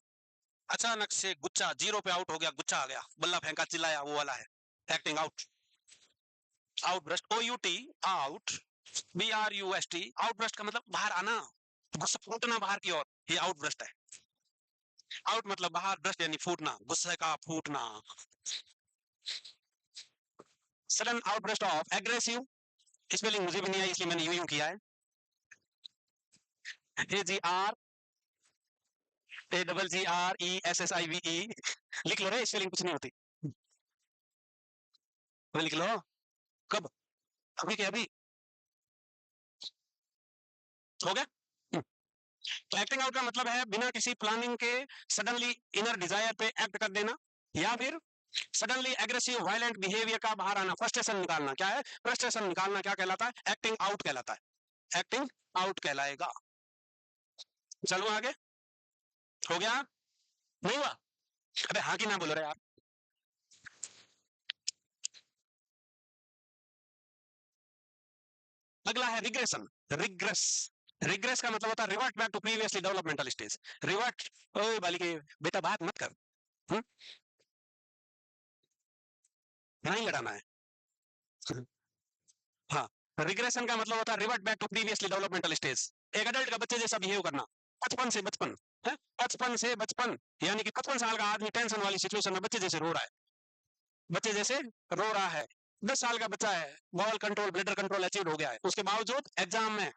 [SPEAKER 1] अचानक से गुच्चा zero पे out हो गया, गुच्चा आ गया, बल्ला फेंका, चिल्लाया, वो वाला है acting out. Outburst, OUT out, BRUST outburst का मतलब बाहर आना, गुस्सा फूटना बाहर की ओर, ये आउटब्रस्ट है। आउट मतलब बाहर, ब्रस्ट यानी फूटना, गुस्से का फूटना। Sudden outburst of aggressive, spelling मुझे भी नहीं आई इसलिए मैंने यूं किया है, AGRESSIVE। लिख लो रे, स्पेलिंग कुछ नहीं होती, लिख लो। कब? अभी के अभी हो गया। तो एक्टिंग आउट का मतलब है बिना किसी प्लानिंग के सडनली इनर डिजायर पे एक्ट कर देना, या फिर सडनली एग्रेसिव वायलेंट बिहेवियर का बाहर आना, फ्रस्ट्रेशन निकालना। क्या है? फ्रस्ट्रेशन निकालना क्या कहलाता है? एक्टिंग आउट कहलाता है, एक्टिंग आउट कहलाएगा। चलो आगे, हो गया? नहीं हुआ? अबे हाँ कि ना बोलो रे यार। अगला है रिग्रेशन, रिग्रेस। रिग्रेस का मतलब होता है revert back to previously developmental stage. Revert, ओए बालिके बेटा बात मत कर। नहीं लड़ाना है। हाँ, रिग्रेशन का मतलब होता है revert back to previously developmental stage. एक अडल्ट का बच्चे जैसा बिहेव करना, बचपन से बचपन है, बचपन से बचपन, यानी कि 55 साल का आदमी टेंशन वाली सिचुएशन में बच्चे जैसे रो रहा है, बच्चे जैसे रो रहा है। 10 साल का बच्चा है, ball control bladder control achieve हो गया है, उसके बावजूद एग्जाम में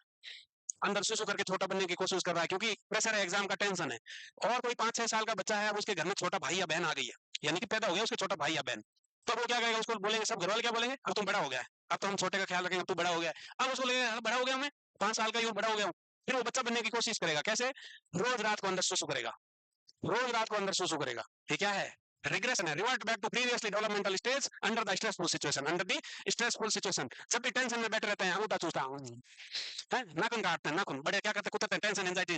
[SPEAKER 1] अंदर सुसु करके छोटा बनने की कोशिश कर रहा है, क्योंकि प्रेशर है, एग्जाम का टेंशन है। और कोई 5-6 साल का बच्चा है, अब उसके घर में छोटा भाई या बहन आ गई है, यानी कि पैदा हो गया उसके छोटा भाई या बहन, तो वो क्या करेगा, उसको बोलेंगे सब घर वाले क्या बोलेंगे, अब तुम बड़ा हो गया है, अब तो हम छोटे का ख्याल रखेंगे, अब तू बड़ा हो गया है। अब उसको लगेगा "हाँ, बड़ा हो गया मैं, 5 साल का ही हूँ, बड़ा हो गया हूँ"। फिर वो बच्चा बनने की कोशिश करेगा, कैसे, रोज रात को अंदर सुसु करेगा, रोज रात को अंदर सुसु करेगा। ये क्या है, रिग्रेशन है, revert back to previously developmental stage under the stressful situation, under the stressful situation. जब भी टेंशन में बैठे रहते हैं, अंगूठा चूसता है, नाखून काटते हैं, नाखून बड़े क्या करते हैं, कुतरते हैं, टेंशन एंजाइटी,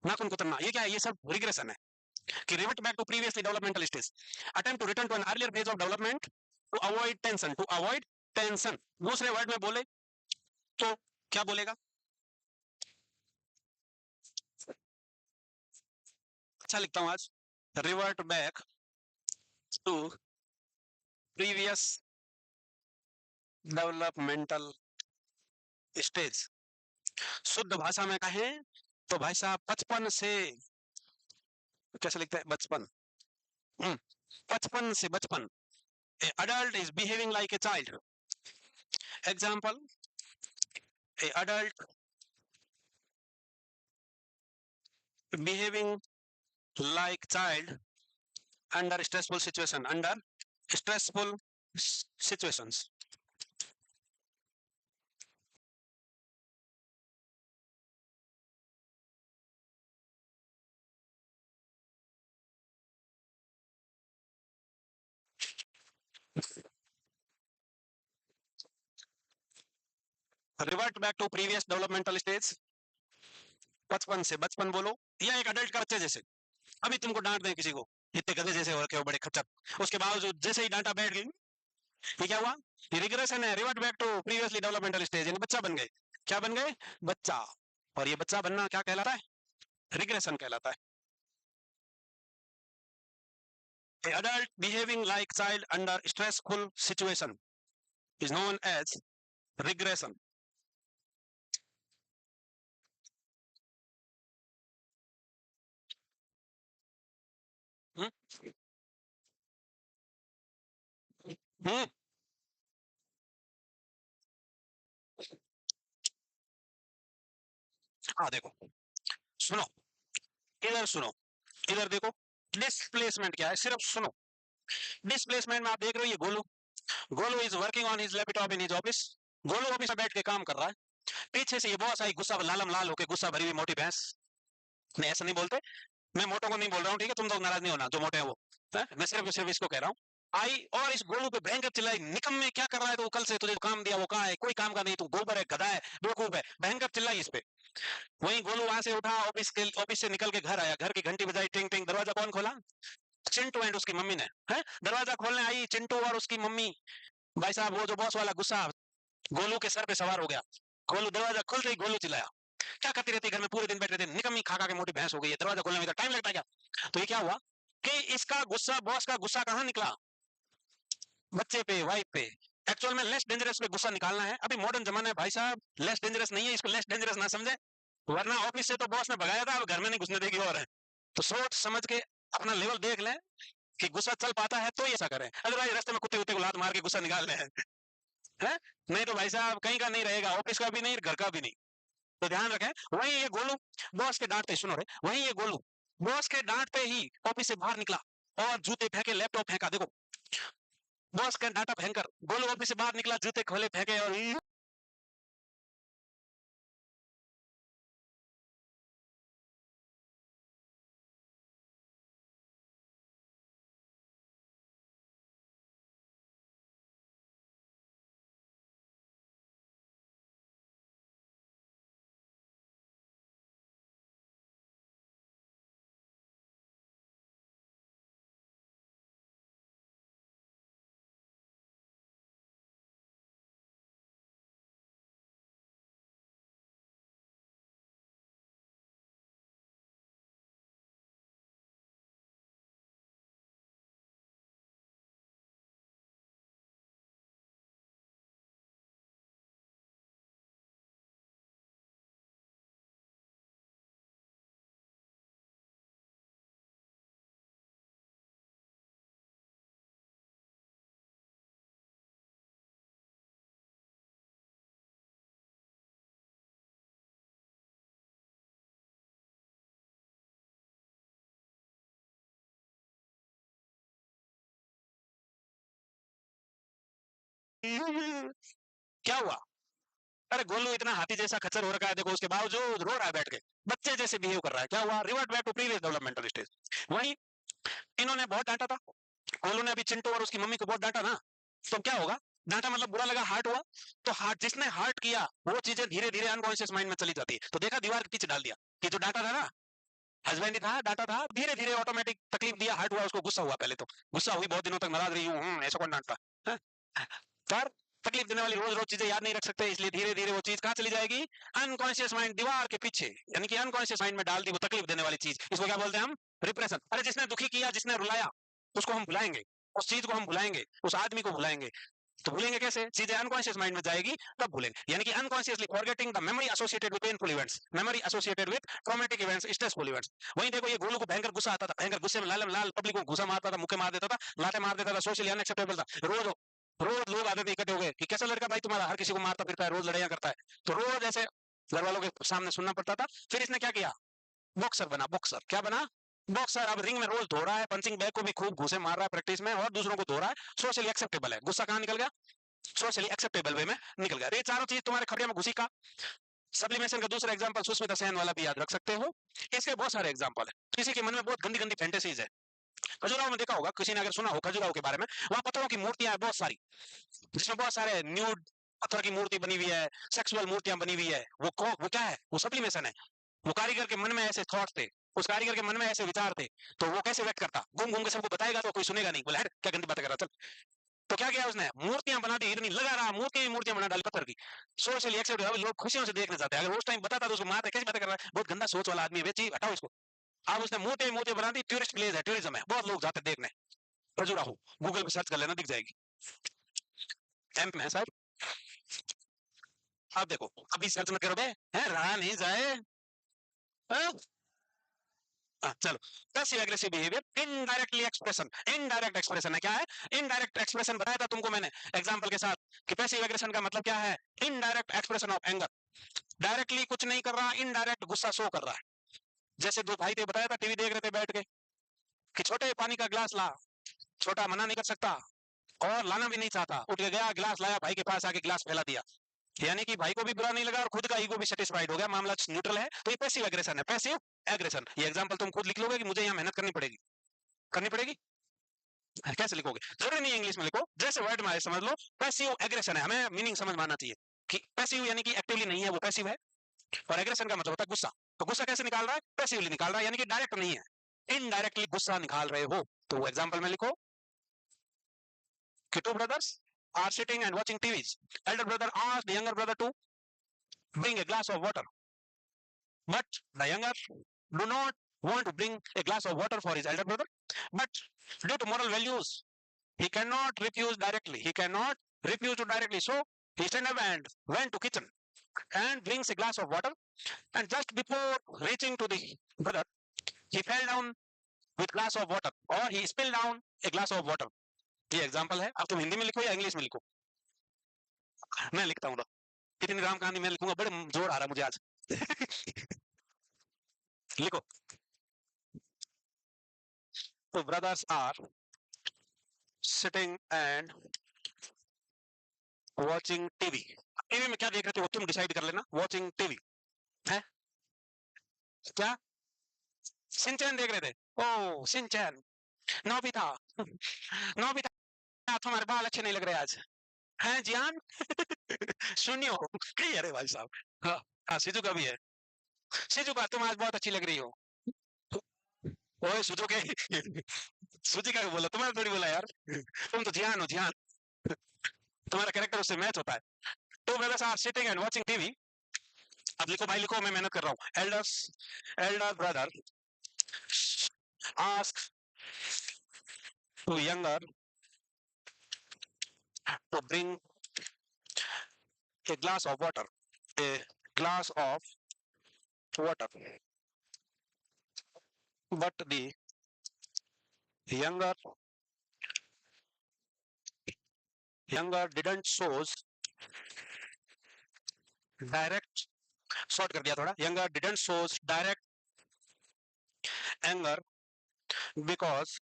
[SPEAKER 1] नाखून कुतरना, ये क्या है, ये सब रिग्रेशन है। कि revert back to previously developmental stage, attempt to return to an earlier phase of development to avoid tension, to avoid tension. दूसरे वर्ड में बोले तो क्या बोलेगा, अच्छा लिखता हूं आज, revert back to previous developmental stage. शुद्ध भाषा में कहें तो भाई साहब बचपन से, कैसे लिखते हैं, बचपन, हम्म, बचपन से बचपन, a adult is behaving like a child. Example, a adult behaving like child under stressful situation, under stressful situations। Revert back to previous developmental stage, बचपन से बचपन बोलो, या एक अडल्ट का बच्चे जैसे। अभी तुमको डांट दें किसी को, इतने गधे जैसे हो रखे हो बड़े खच्चर, उसके बावजूद जैसे ही डांटा बैठ गई, ये क्या हुआ, ये रिग्रेशन है, revert back to previously developmental stage, यानी बच्चा बन गए। क्या बन गए, बच्चा। और ये बच्चा बनना क्या कहलाता है, रिग्रेशन कहलाता है। A adult behaving like child under stressful situation is known as regression। हम्म, हम्म, हाँ देखो, सुनो, इधर सुनो, इधर देखो, डिस्प्लेसमेंट क्या है, सिर्फ सुनो। डिस्प्लेसमेंट में आप देख रहे हो, ये Golu, Golu is working on his laptop in his office. Golu office में बैठ के काम कर रहा है, पीछे से ये बॉस आई, गुस्सा लालम लाल होके, गुस्सा भरी हुई मोटी भैंस, नहीं ऐसा नहीं बोलते, मैं मोटों को नहीं बोल रहा हूँ, ठीक है, तुम लोग नाराज नहीं होना जो मोटे हैं वो, है? मैं सिर्फ सिर्फ इसको कह रहा हूँ। आई और इस गोलू पे भयंकर चिल्लाई, निकम्मे क्या कर रहा है तू, कल से तुझे जो काम दिया वो कहाँ है, कोई काम का नहीं, तू गोबर है, गधा है, बेवकूफ है, भयंकर चिल्लाई इस पे। वहीं गोलू वहां से उठा, ऑफिस से निकल के घर आया, घर की घंटी बजाई, टिंग टिंग, दरवाजा कौन खोला, चिंटू एंड उसकी मम्मी ने, है, दरवाजा खोलने आई चिंटू और उसकी मम्मी। भाई साहब वो जो बॉस वाला गुस्सा गोलू के सर पे सवार हो गया। गोलू, दरवाजा खुलते ही गोलू चिल्लाया, क्या करती रहती है घर में, पूरे दिन बैठे रहते, निकम्मी खा खा के मोटी भैंस हो गई है, दरवाजा खोलने में टाइम लगता है क्या। तो ये क्या हुआ कि इसका गुस्सा, बॉस का गुस्सा कहाँ निकला, बच्चे पे, वाइफ पे। एक्चुअल में लेस डेंजरस पे गुस्सा निकालना है, अभी मॉडर्न जमाना है भाई साहब, लेस डेंजरस नहीं है, इसको लेस डेंजरस ना समझे, वरना ऑफिस से तो बॉस ने भगाया था, अब घर में नहीं घुसने देगी और है। तो सोच समझ के अपना लेवल देख लें कि गुस्सा चल पाता है तो ये ऐसा करें, अदरवाइज रास्ते में कुत्ते कुत्ते को लात मार के गुस्सा निकाल लें, है, नहीं तो भाई साहब कहीं का नहीं रहेगा, ऑफिस का भी नहीं, घर का भी नहीं। तो ध्यान रखें, वही ये गोलू बॉस के डांटते, सुनो रे, वही ये गोलू बॉस के डांटते ही ऑफिस से बाहर निकला और जूते फेंके, लैपटॉप फेंका, देखो बॉस का डांटा भयंकर, गोलू ऑफिस से बाहर निकला, जूते खोले फेंके और क्या हुआ? अरे गोलू इतना हाथी जैसा खच्चर हो रखा है, देखो उसके बावजूद रो रहा है बैठ के, बच्चे जैसे बिहेव कर रहा है। क्या हुआ? Revert back to previous developmental stage. वही इन्होंने बहुत डांटा था, गोलू ने अभी चिंटू और उसकी मम्मी को बहुत डांटा ना, तो क्या होगा? डांटा मतलब बुरा लगा, हार्ट हुआ, तो हार्ट जिसने हार्ट किया वो चीजें धीरे धीरे अनकॉन्शियस माइंड में चली जाती है। तो देखा, दीवार के पीछे डाल दिया कि जो डांटा था ना, हस्बैंड ही था, डांटा था, धीरे धीरे ऑटोमेटिक तकलीफ दिया, हार्ट हुआ, उसको गुस्सा हुआ, पहले तो गुस्सा हुई, बहुत दिनों तक नाराज रही हूँ, ऐसा कौन डांटता है? पर तकलीफ देने वाली रोज रोज चीजें याद नहीं रख सकते, इसलिए धीरे धीरे वो चीज कहाँ चली जाएगी? अनकॉन्शियस माइंड, दीवार के पीछे, यानी कि अनकॉन्शियस माइंड में डाल दी वो तकलीफ देने वाली चीज। इसको क्या बोलते हैं हम? रिप्रेशन। अरे जिसने दुखी किया, जिसने रुलाया, उसको हम भुलाएंगे, उस चीज को हम भुलाएंगे, उस आदमी को भुलाएंगे। तो भूलेंगे कैसे? चीजें अनकॉन्शियस माइंड में जाएगी तब भूलेंगे, यानी कि unconsciously forgetting the memory associated with painful events, memory associated with traumatic events, stressful events. वहीं देखो, ये गोलू को भयंकर गुस्सा आता था, भयंकर गुस्से में लाल लाल पब्लिक को घुसा मारता था, मुक्के मार देता था, लाते मार देता था, सोशली अनएक्सेप्टेबल था। रोज रोज लोग आते थे इकट्ठे हो गए कि कैसा लड़का भाई तुम्हारा, हर किसी को मारता फिरता है, रोज लड़ाइयां करता है। तो रोज ऐसे घर वालों के सामने सुनना पड़ता था। फिर इसने क्या किया? बॉक्सर बना, बॉक्सर। क्या बना? बॉक्सर। अब रिंग में रोज धो रहा है, पंचिंग बैग को भी खूब घुसे मार रहा है प्रैक्टिस में, और दूसरों को धो रहा है, सोशली एक्सेप्टेबल है। गुस्सा कहाँ निकल गया? सोशली एक्सेप्टेबल वे में निकल गया। ये चारों चीज तुम्हारे खबरिया में घुसी का। सब्लिमेशन का दूसरा एग्जांपल सुष्मिता सेन वाला भी याद रख सकते हो। इसके बहुत सारे एग्जांपल है। किसी के मन में बहुत गंदी गंदी फैंटेसीज है। खजुराहो में देखा होगा, किसी ने अगर सुना हो खजुराहो के बारे में, वहां पत्थरों की मूर्तियां हैं बहुत सारी, जिसमें बहुत सारे न्यूड पत्थर की मूर्ति बनी हुई है, सेक्सुअल मूर्तियां बनी हुई है। वो क्या है? वो सब्लिमेशन है। वो कारीगर के मन में ऐसे थॉट थे, उस कारीगर के मन में ऐसे विचार थे, तो वो कैसे व्यक्त करता? घूम घूम के सबको बताएगा तो कोई सुनेगा नहीं, बोला क्या गंदी बातें कर रहा, चल। तो क्या किया उसने? मूर्तियां बना दी, इतनी लगा रहा, मूर्तियां बना डाली पत्थर की। सोशली एक्सेप्ट, लोग खुशियों से देखने जाते हैं। अगर उस टाइम बताता तो उसको मारते, कैसी बातें कर रहा है, बहुत गंदा सोच वाला आदमी है, चीज हटाओ इसको। अब उसने मूर्तियां बना दी, टूरिस्ट प्लेस है, टूरिज्म है, बहुत लोग जाते देखने। खजुराहो, गूगल पे सर्च कर लेना, दिख जाएगी, एमपी में है शायद। अब देखो, अभी सर्च मत करो बे, है रहा नहीं जाए। हाँ? चलो, passive aggressive behaviour, indirectly expression. Indirect expression है, क्या है? इनडायरेक्ट एक्सप्रेशन बताया था तुमको मैंने एग्जांपल के साथ कि पैसिव एग्रेशन का मतलब क्या है? Indirect expression of anger. Directly कुछ नहीं कर रहा, इनडायरेक्ट गुस्सा शो कर रहा है। जैसे दो भाई थे, बताया था, टीवी देख रहे थे बैठ के, कि छोटे पानी का ग्लास ला, छोटा मना नहीं कर सकता और लाना भी नहीं चाहता, उठ के गया, गिलास लाया, भाई के पास आके गिलास फैला दिया, यानी कि भाई को भी बुरा नहीं लगा और खुद का ईगो भी सेटिस्फाइड हो गया, मामला न्यूट्रल है। तो ये पैसिव एग्रेशन है, पैसिव एग्रेशन। ये एग्जांपल तुम खुद लिख लोगे कि मुझे यहाँ मेहनत करनी पड़ेगी? करनी पड़ेगी। कैसे लिखोगे? जरूरी नहीं इंग्लिश में लिखो, जैसे वर्ड में आए समझ लो। पैसिव एग्रेशन है, हमें मीनिंग समझ में आना चाहिए कि पैसिव यानी कि एक्टिवली नहीं है, वो पैसिव है। और एग्रेशन का मतलब होता है गुस्सा। तो गुस्सा कैसे निकाल रहा है? पैसिवली निकाल रहा है, यानी कि डायरेक्ट नहीं है, इनडायरेक्टली गुस्सा निकाल रहे हो। तो वो एग्जांपल में लिखो कि two brothers are sitting and watching TVs. Elder brother asked the younger brother to bring a glass of water, but the younger do not want to bring a glass of water for his elder brother. But due to moral values, he cannot refuse directly. He cannot refuse to directly. So he stand up and went to kitchen and brings a glass of water. And just before reaching to the brother, he fell down with glass of water, or he spilled down a glass of water. ये example है। अब तुम हिंदी में लिखो या English में लिखो? मैं लिखता हूँ, इतनी राम कहानी मैं लिखूंगा, बड़े जोर आ रहा मुझे आज। लिखो। तो brothers are sitting and watching TV. TV में क्या देख रहे थे वो तुम डिसाइड कर लेना। वॉचिंग टीवी है क्या? सिंचैन देख रहे थे? ओ सिंचैन। नोबिता। नोबिता, तुम्हारे बाल अच्छे नहीं लग रहे आज, हैं जियान? सुनियो। अरे भाई साहब, हाँ हाँ, सिजू का भी है। सिजू का, तुम आज बहुत अच्छी लग रही हो। ओए सुजो के, सूजी का बोला, तुम्हारा थोड़ी बोला यार, तुम तो जियान हो, जियान। तुम्हारा कैरेक्टर उससे मैच होता है। Two brothers are sitting and watching TV. अब लिखो भाई, लिखो, मैं मेहनत कर रहा हूँ। Elder brother ask to younger to bring a glass of water, a glass of water. But the younger didn't shows direct, short कर दिया थोड़ा, younger didn't shows direct anger because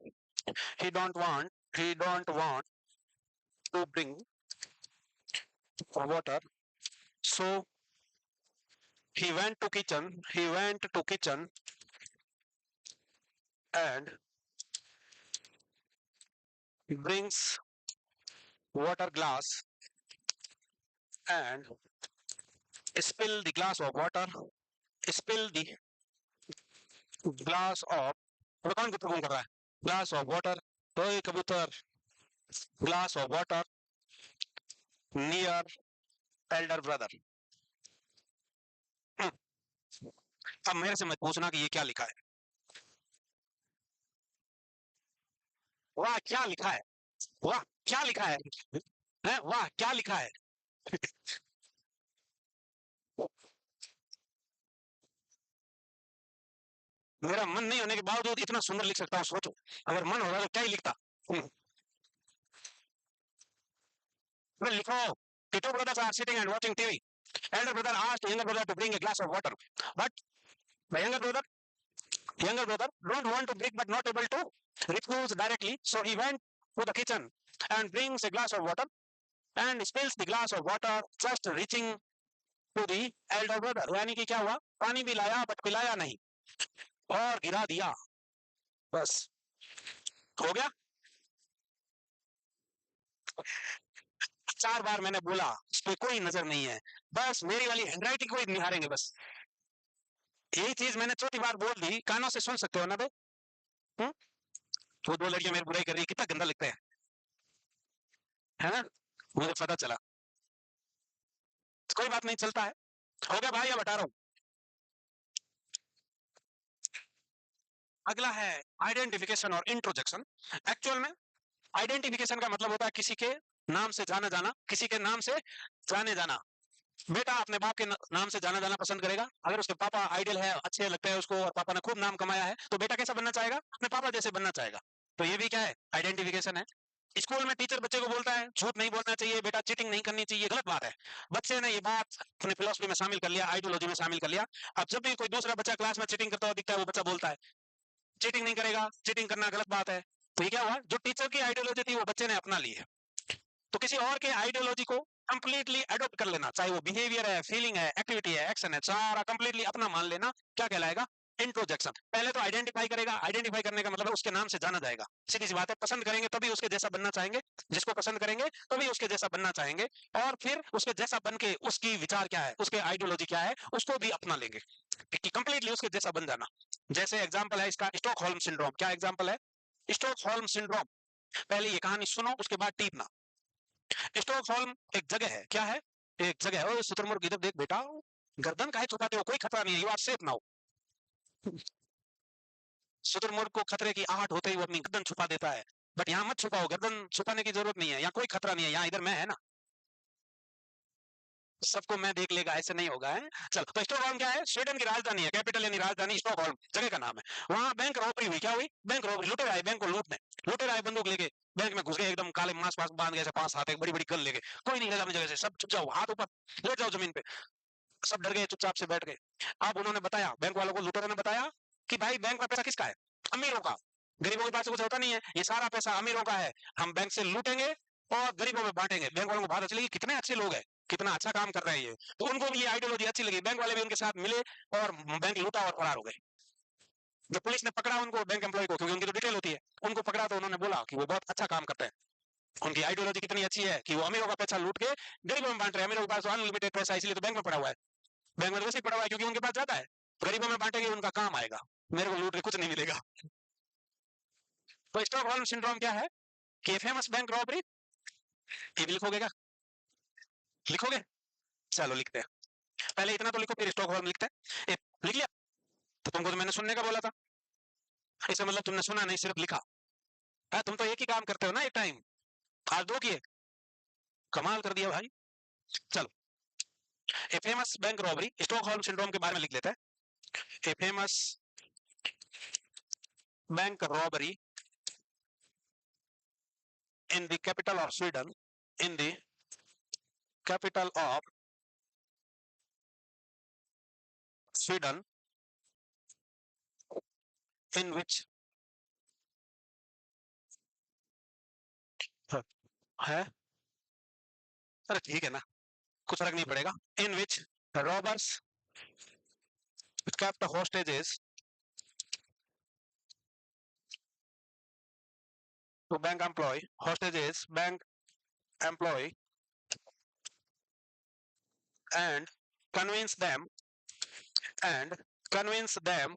[SPEAKER 1] he don't want to bring water. So he went to kitchen and brings water glass and spill the glass of water, spill the glass of, अबे कौन गुप्त कर रहा है? Glass of water, ओए कबूतर, glass of water near elder brother. हम्म, अब मेरे से मत पूछना कि ये क्या लिखा है। वाह क्या लिखा है, वाह क्या लिखा है, वाह क्या लिखा है। मेरा मन नहीं होने के बावजूद इतना सुंदर लिख सकता हूँ, सोचो अगर मन होता तो क्या ही लिखता। लिखो, the two brothers are sitting and watching TV. Elder brother asked younger brother to bring a glass of water, but the younger brother don't want to bring but not able to refuse directly, so he went to the kitchen and brings a glass of water and spills the glass of water just reaching to the elder brother. यानी कि क्या हुआ, पानी भी लाया but पिलाया नहीं और गिरा दिया, बस हो गया। 4 बार मैंने बोला, उस पर कोई नजर नहीं है, बस मेरी वाली हैंडराइटिंग को ही निहारेंगे बस। यही चीज मैंने चौथी बार बोल दी, कानों से सुन सकते हो ना बे। वो 2 लड़कियां मेरी बुराई कर रही है, कितना गंदा लिखते हैं, है ना, मुझे पता चला। तो कोई बात नहीं, चलता है। हो गया भाई, अब बता रहा हूं। अगला है आइडेंटिफिकेशन और इंट्रोजेक्शन। एक्चुअल में आइडेंटिफिकेशन का मतलब होता है किसी के नाम से जाना जाना, किसी के नाम से जाने जाना। बेटा अपने बाप के नाम से जाना जाना पसंद करेगा, अगर उसके पापा आइडियल है, अच्छे लगते हैं उसको और पापा ने खूब नाम कमाया है, तो बेटा कैसा बनना चाहेगा, अपने पापा जैसे बनना चाहेगा। तो ये भी क्या है, आइडेंटिफिकेशन है। स्कूल में टीचर बच्चे को बोलता है झूठ नहीं बोलना चाहिए बेटा, चीटिंग नहीं करनी चाहिए, गलत बात है। बच्चे ने ये बात अपनी फिलोसफी में शामिल कर लिया, आइडियोलॉजी में शामिल कर लिया। अब जब भी कोई दूसरा बच्चा क्लास में चीटिंग करता हुआ दिखता है, वो बच्चा बोलता है चीटिंग नहीं करेगा, चीटिंग करना गलत बात है। तो ये क्या हुआ, जो टीचर की आइडियोलॉजी थी वो बच्चे ने अपना ली है। तो किसी और के आइडियोलॉजी को कंप्लीटली अडॉप्ट कर लेना, चाहे वो बिहेवियर है, फीलिंग है, एक्टिविटी है, एक्शन है, सारा कंप्लीटली अपना मान लेना, क्या कहलाएगा, इंट्रोजेक्शन। पहले तो आइडेंटिफाई करेगा, आइडेंटिफाई करने का मतलब है उसके नाम से जाना जाएगा, सीधी सी बात है। पसंद करेंगे तभी उसके जैसा बनना चाहेंगे, जिसको पसंद करेंगे तभी उसके जैसा बनना चाहेंगे, और फिर उसके जैसा बन के उसकी विचार क्या है, उसके आइडियोलॉजी क्या है, उसको भी अपना लेंगे कि कंप्लीटली उसके जैसा बन जाना। जैसे एग्जाम्पल है इसका स्टॉकहोल्म सिंड्रोम। क्या एग्जाम्पल है, स्टॉकहोल्म सिंड्रोम। पहले ये कहानी सुनो, उसके बाद टीपना। स्टॉकहोल्म एक जगह है, क्या है, एक जगह है। शुतुरमुर्ग इधर देख बेटा, गर्दन काहे छुपाते हो, कोई खतरा नहीं है, यू आर सेफ नाउ। शुतुरमुर्ग को खतरे की आहट होते ही वो अपनी गर्दन छुपा देता है, बट यहाँ मत छुपाओ, गर्दन छुपाने की जरूरत नहीं है, यहाँ कोई खतरा नहीं है, यहाँ इधर मैं है ना, सबको मैं देख लेगा, ऐसे नहीं होगा है। चलो, तो स्टॉकहोल्म क्या है, स्वीडन की राजधानी है, कैपिटल यानी राजधानी स्टॉकहोल्म जगह का नाम है। वहां बैंक रॉबरी हुई, क्या हुई, बैंक रॉबरी, लुटेरे आए बैंक को लूटने, लुटेरे आए बंदूक लेके बैंक में घुस गए, एकदम काले मास्क वास्क बांध गए, 5 हाथ एक बड़ी बड़ी गन लेके, कोई नहीं हिला अपनी जगह से, सब चुप जाओ, हाथ ऊपर, लेट जाओ जमीन पे। सब डर गए, चुपचाप से बैठ गए। अब उन्होंने बताया, बैंक वालों को, लुटेरों ने बताया कि भाई बैंक में पैसा किसका है, अमीरों का, गरीबों के पास कुछ होता नहीं है, ये सारा पैसा अमीरों का है, हम बैंक से लूटेंगे और गरीबों में बांटेंगे। बैंक वालों को बात अच्छी लगी, कितने अच्छे लोग हैं, कितना अच्छा काम कर रहे हैं ये, तो उनको भी ये आइडियोलॉजी अच्छी लगी, बैंक वाले भी उनके साथ मिले और बैंक लूटा और फरार हो गए। जब पुलिस ने पकड़ा उनको, बैंक एम्प्लॉय को, क्योंकि उनकी तो डिटेल होती है, उनको पकड़ा तो उन्होंने बोला कि वो बहुत अच्छा काम करते हैं, उनकी आइडियोलॉजी कितनी अच्छी है कि वो अमीरों का पैसा लूट के गरीबों में बांट रहे हैं, अमीरों के पास अनलिमिटेड पैसा, इसलिए तो बैंक में पड़ा हुआ है, बैंक में तो वैसे ही पड़ा हुआ है क्योंकि उनके पास ज्यादा है, गरीबों में बांटेंगे उनका काम आएगा, मेरे को लूट के कुछ नहीं मिलेगा। तो स्टॉकहोल्म सिंड्रोम क्या है, कि फेमस बैंक रॉबरी, ये भी लिखोगे क्या, लिखोगे, चलो लिखते हैं, पहले इतना तो लिखो फिर स्टॉकहोल्म लिखते हैं। लिख लिया, तो तुमको तो मैंने सुनने का बोला था, इसका मतलब तुमने सुना नहीं, सिर्फ लिखा है। तुम तो एक ही काम करते हो ना एक टाइम, आज 2 किए, कमाल कर दिया भाई। चलो, a famous bank robbery, Stockholm syndrome के बारे में लिख लेते हैं। A famous bank robbery in the capital of Sweden, in the capital of Sweden, in which है, अरे ठीक है ना, कुछ फर्क नहीं पड़ेगा। इन विच robbers kept hostages to bank employee, hostages bank employee, and convince them and convince them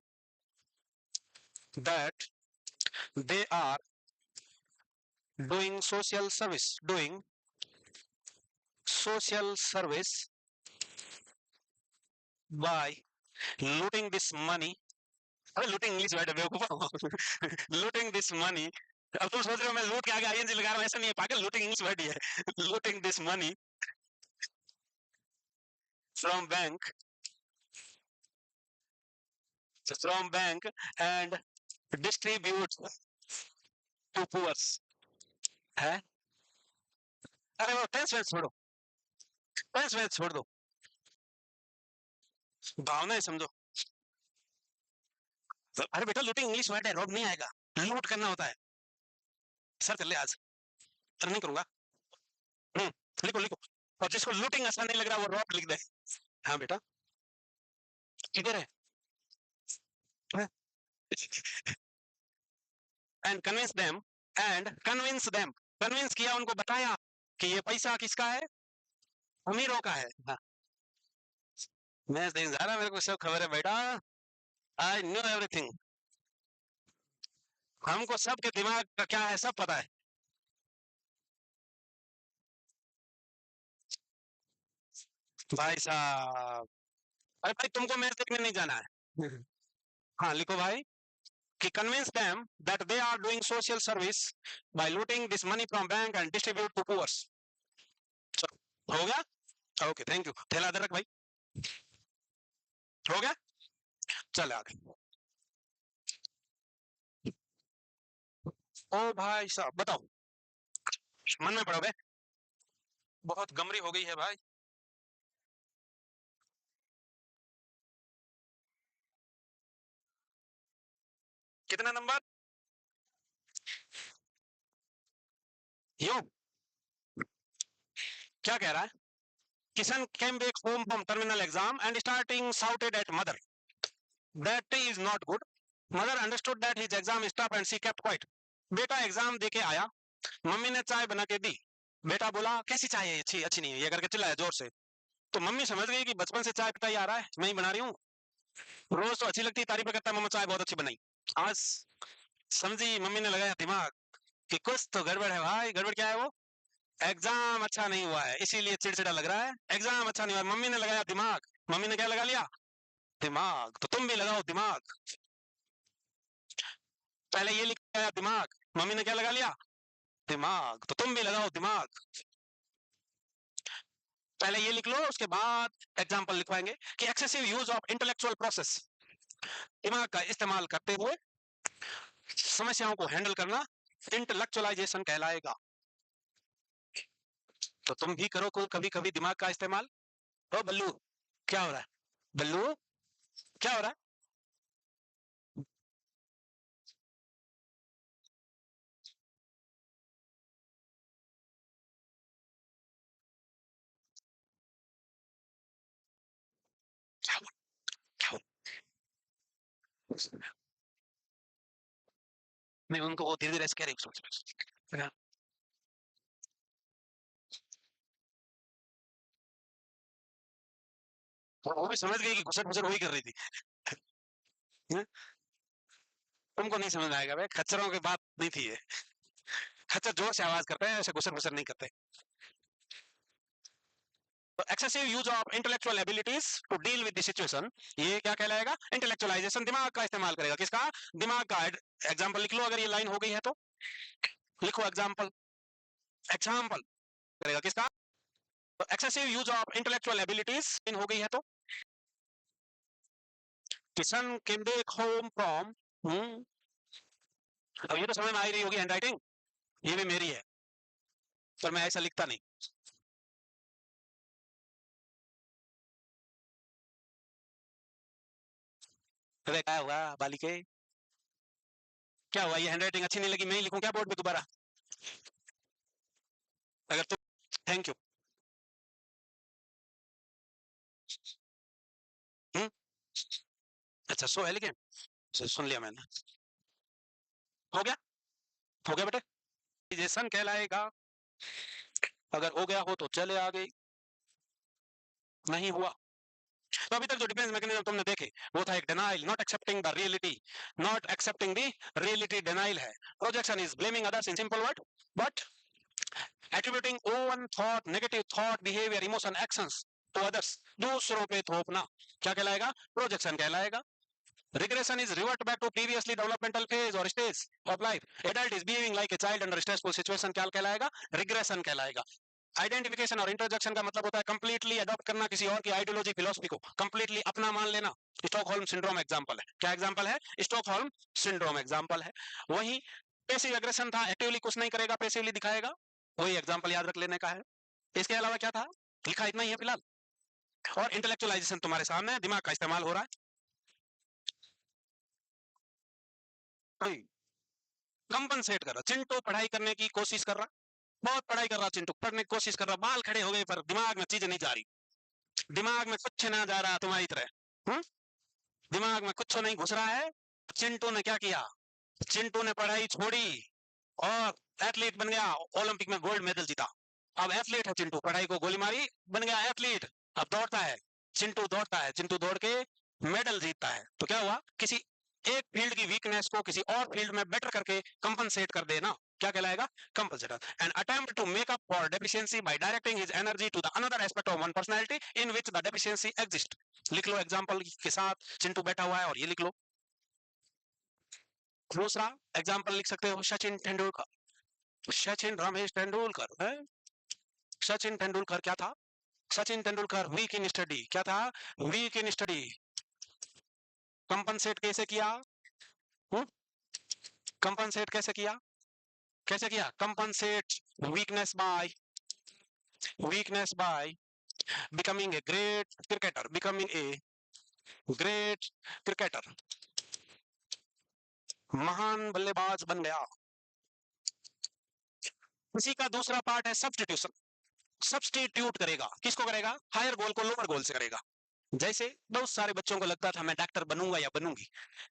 [SPEAKER 1] that they are doing social service by looting this money. अरे लूटिंग इंग्लिश वर्ड है बेवकूफ। Looting this money. अब तुम सोच रहे हो मैं लूट के आगे आईएनजी लगा रहा हूँ, ऐसा नहीं है पागल, लूटिंग इंग्लिश वर्ड ही है। Looting this money from bank and distribute to poors है। अरे वो टेंस वेंस छोड़ो, टेंस वेंस छोड़ दो, भावनाएं समझो। अरे बेटा लूटिंग इंग्लिश वर्ड है, रॉब नहीं आएगा, लूट करना होता है। सर कर ले आज, सर नहीं करूंगा। लिखो लिखो, और जिसको लूटिंग आसान नहीं लग रहा वो रॉब लिख दे। हाँ बेटा किधर है? एंड कन्विंस देम कन्विंस किया, उनको बताया कि ये पैसा किसका है, अमीरों का है। हाँ, मैं नहीं जा रहा, मेरे को सब खबर है बेटा, आई नो एवरीथिंग। हमको सबके दिमाग का क्या है सब पता है। भाई साहब, अरे भाई तुमको मैच देखने नहीं जाना है। हाँ लिखो भाई कि convince them that they are doing social service by looting this money from bank and distribute to poor। हो गया, ओके थैंक यू। थैला अदरक भाई, हो गया, चल आगे। ओ भाई साहब बताओ, मन में पड़ोगे, बहुत गमरी हो गई है भाई। कितना नंबर? यू क्या कह रहा है? Kishan came back home from terminal exam and starting shouted at mother. That is not good. Mother understood that his exam is tough and she kept quiet. बेटा एग्जाम दे के आया, मम्मी ने चाय बना के दी। बेटा बोला कैसी चाय है, अच्छी अच्छी नहीं है, ये करके चिल्लाया जोर से। तो मम्मी समझ गई कि बचपन से चाय पीता ही आ रहा है, मैं ही बना रही हूँ, रोज तो अच्छी लगती है, तारीफ करता है, मम्मा चाय बहुत अच्छी बनाई। आज समझी मम्मी ने लगाया दिमाग कि कुछ तो गड़बड़ है भाई। गड़बड़ क्या है वो? एग्जाम अच्छा नहीं हुआ है इसीलिए चिड़चिड़ा लग रहा है, एग्जाम अच्छा नहीं हुआ। मम्मी ने लगाया दिमाग, मम्मी ने क्या लगा लिया? दिमाग। तो तुम भी लगाओ दिमाग। पहले ये लिखाया दिमाग, मम्मी ने क्या लगा लिया? दिमाग। तो तुम भी लगाओ दिमाग। पहले ये लिख लो, उसके बाद एग्जाम्पल लिखवाएंगे कि excessive use of intellectual process, दिमाग का इस्तेमाल करते हुए समस्याओं को हैंडल करना इंटेलेक्चुअलाइजेशन कहलाएगा। तो तुम भी करो को कभी कभी दिमाग का इस्तेमाल। ओ बल्लू, क्या हो रहा है? बल्लू क्या हो रहा है? क्या हुआ? क्या हुआ? नहीं उनको वो धीरे धीरे कह रही, वो भी समझ गई कि घुसर घुसर वही कर रही थी। हैं? तुमको नहीं समझ में आएगा भाई, खच्चरों की बात नहीं थी ये। खच्चर जोर से आवाज करते हैं, ऐसे घुसर घुसर नहीं करते। तो excessive use of intellectual abilities to deal with the situation, ये क्या कहलाएगा? इंटेलेक्चुअलाइजेशन, दिमाग का इस्तेमाल करेगा। किसका? दिमाग का। एग्जाम्पल लिख लो अगर ये लाइन हो गई है तो, लिखो एग्जाम्पल। एग्जाम्पल करेगा किसका? तो excessive use of intellectual abilities इन हो गई है तो, Kishan came back home from. अब ये तो समझ में आ ही रही होगी हैंडराइटिंग, ये भी मेरी है पर मैं ऐसा लिखता नहीं। अरे क्या हुआ बालिके, क्या हुआ? ये हैंडराइटिंग अच्छी नहीं लगी, मैं ही लिखूं क्या बोर्ड पे दोबारा? अगर तो थैंक यू। अच्छा, सो एलिगेंट, सुन लिया मैंने। हो गया, हो गया बेटे। रिजेक्शन कहलाएगा, अगर हो गया हो तो चले आगे, नहीं हुआ तो अभी तक जो डिफेंस मैकेनिज्म तुमने देखे वो था एक denial, not accepting the reality, not accepting the reality denial है। Projection is blaming others in simple word, but attributing own thought, negative thought, behavior, emotion, actions to others, दूसरों पे थोपना, क्या कहलाएगा? प्रोजेक्शन कहलाएगा। Regression is revert back to previously developmental phase or stage of life. Adult is behaving like a child under stressful situation, क्या कहलाएगा? Regression कहलाएगा। Identification और इंट्रोजेक्शन का मतलब होता है कंप्लीटली अडॉप्ट करना किसी और की आइडियोलॉजी फिलॉसफी को, कंप्लीटली अपना मान लेना। स्टॉकहोल्म सिंड्रोम एग्जांपल है। क्या एग्जांपल है? स्टॉकहोल्म सिंड्रोम एग्जांपल है। वही पैसिव एग्रेशन था, एक्टिवली कुछ नहीं करेगा, पैसिवली दिखाएगा, वही एग्जांपल याद रख लेने का है। इसके अलावा क्या था? लिखा इतना ही है फिलहाल। और इंटेलेक्चुअलाइजेशन तुम्हारे सामने है, दिमाग का इस्तेमाल हो रहा है। कंपनसेट कर रहा, चिंटू पढ़ाई करने की कोशिश कर रहा, बहुत पढ़ाई कर रहा, चिंटू पढ़ने की कोशिश कर रहा, बाल खड़े हो गए पर दिमाग में चीजें नहीं जा रही, दिमाग में कुछ ना जा रहा तुम्हारी तरह। हुँ? दिमाग में कुछ नहीं घुस रहा है। चिंटू ने क्या किया? चिंटू ने पढ़ाई छोड़ी और एथलीट बन गया, ओलंपिक में गोल्ड मेडल जीता। अब एथलीट है चिंटू, पढ़ाई को गोली मारी, बन गया एथलीट। अब दौड़ता है चिंटू, दौड़ता है चिंटू, दौड़ के मेडल जीतता है। तो क्या हुआ? किसी एक फील्ड की वीकनेस को किसी और फील्ड में बेटर करके कंपनसेट कर देना, क्या कहलाएगा? Compensator. An attempt to make up for deficiency by directing his energy to the another aspect of one personality in which the deficiency exist. लिख लो एग्जांपल के साथ, चिंटू बैठा हुआ है और ये लिख लो। दूसरा एग्जांपल लिख सकते हो, सचिन तेंदुलकर। सचिन रमेश तेंदुलकर है। सचिन तेंदुलकर क्या था? Sachin Tendulkar week in study, क्या था? Week in study. कंपनसेट कैसे किया? कंपनसेट कैसे किया? कैसे किया compensate? Weakness by becoming a great cricketer, becoming a great cricketer, महान बल्लेबाज बन गया। इसी का दूसरा पार्ट है सब्स्टिट्यूशन। सब्स्टिट्यूट करेगा, किसको करेगा? हायर गोल को लोअर गोल से करेगा। जैसे बहुत सारे बच्चों को लगता था मैं डॉक्टर बनूंगा या बनूंगी,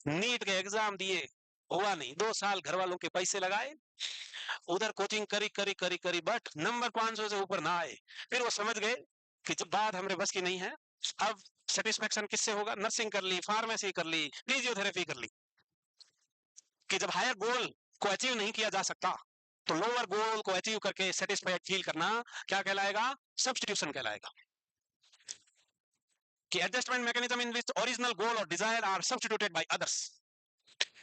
[SPEAKER 1] नीट के एग्जाम दिए, हुआ नहीं, 2 साल घर वालों के पैसे लगाए, उधर कोचिंग करी करी करी करी, बट नंबर 500 से ऊपर ना आए। फिर वो समझ गए कि जब बात हमारे बस की नहीं है, अब सेटिस्फेक्शन किससे होगा? नर्सिंग कर ली, फार्मेसी कर ली, फिजियोथेरेपी कर ली, कि जब हायर गोल को अचीव नहीं किया जा सकता तो लोअर गोल को अचीव करके सेटिस्फाइड फील करना क्या कहलाएगा? सब्स्टिट्यूशन कहलाएगा। कि adjustment mechanism in which original goal और desire are substituted by others.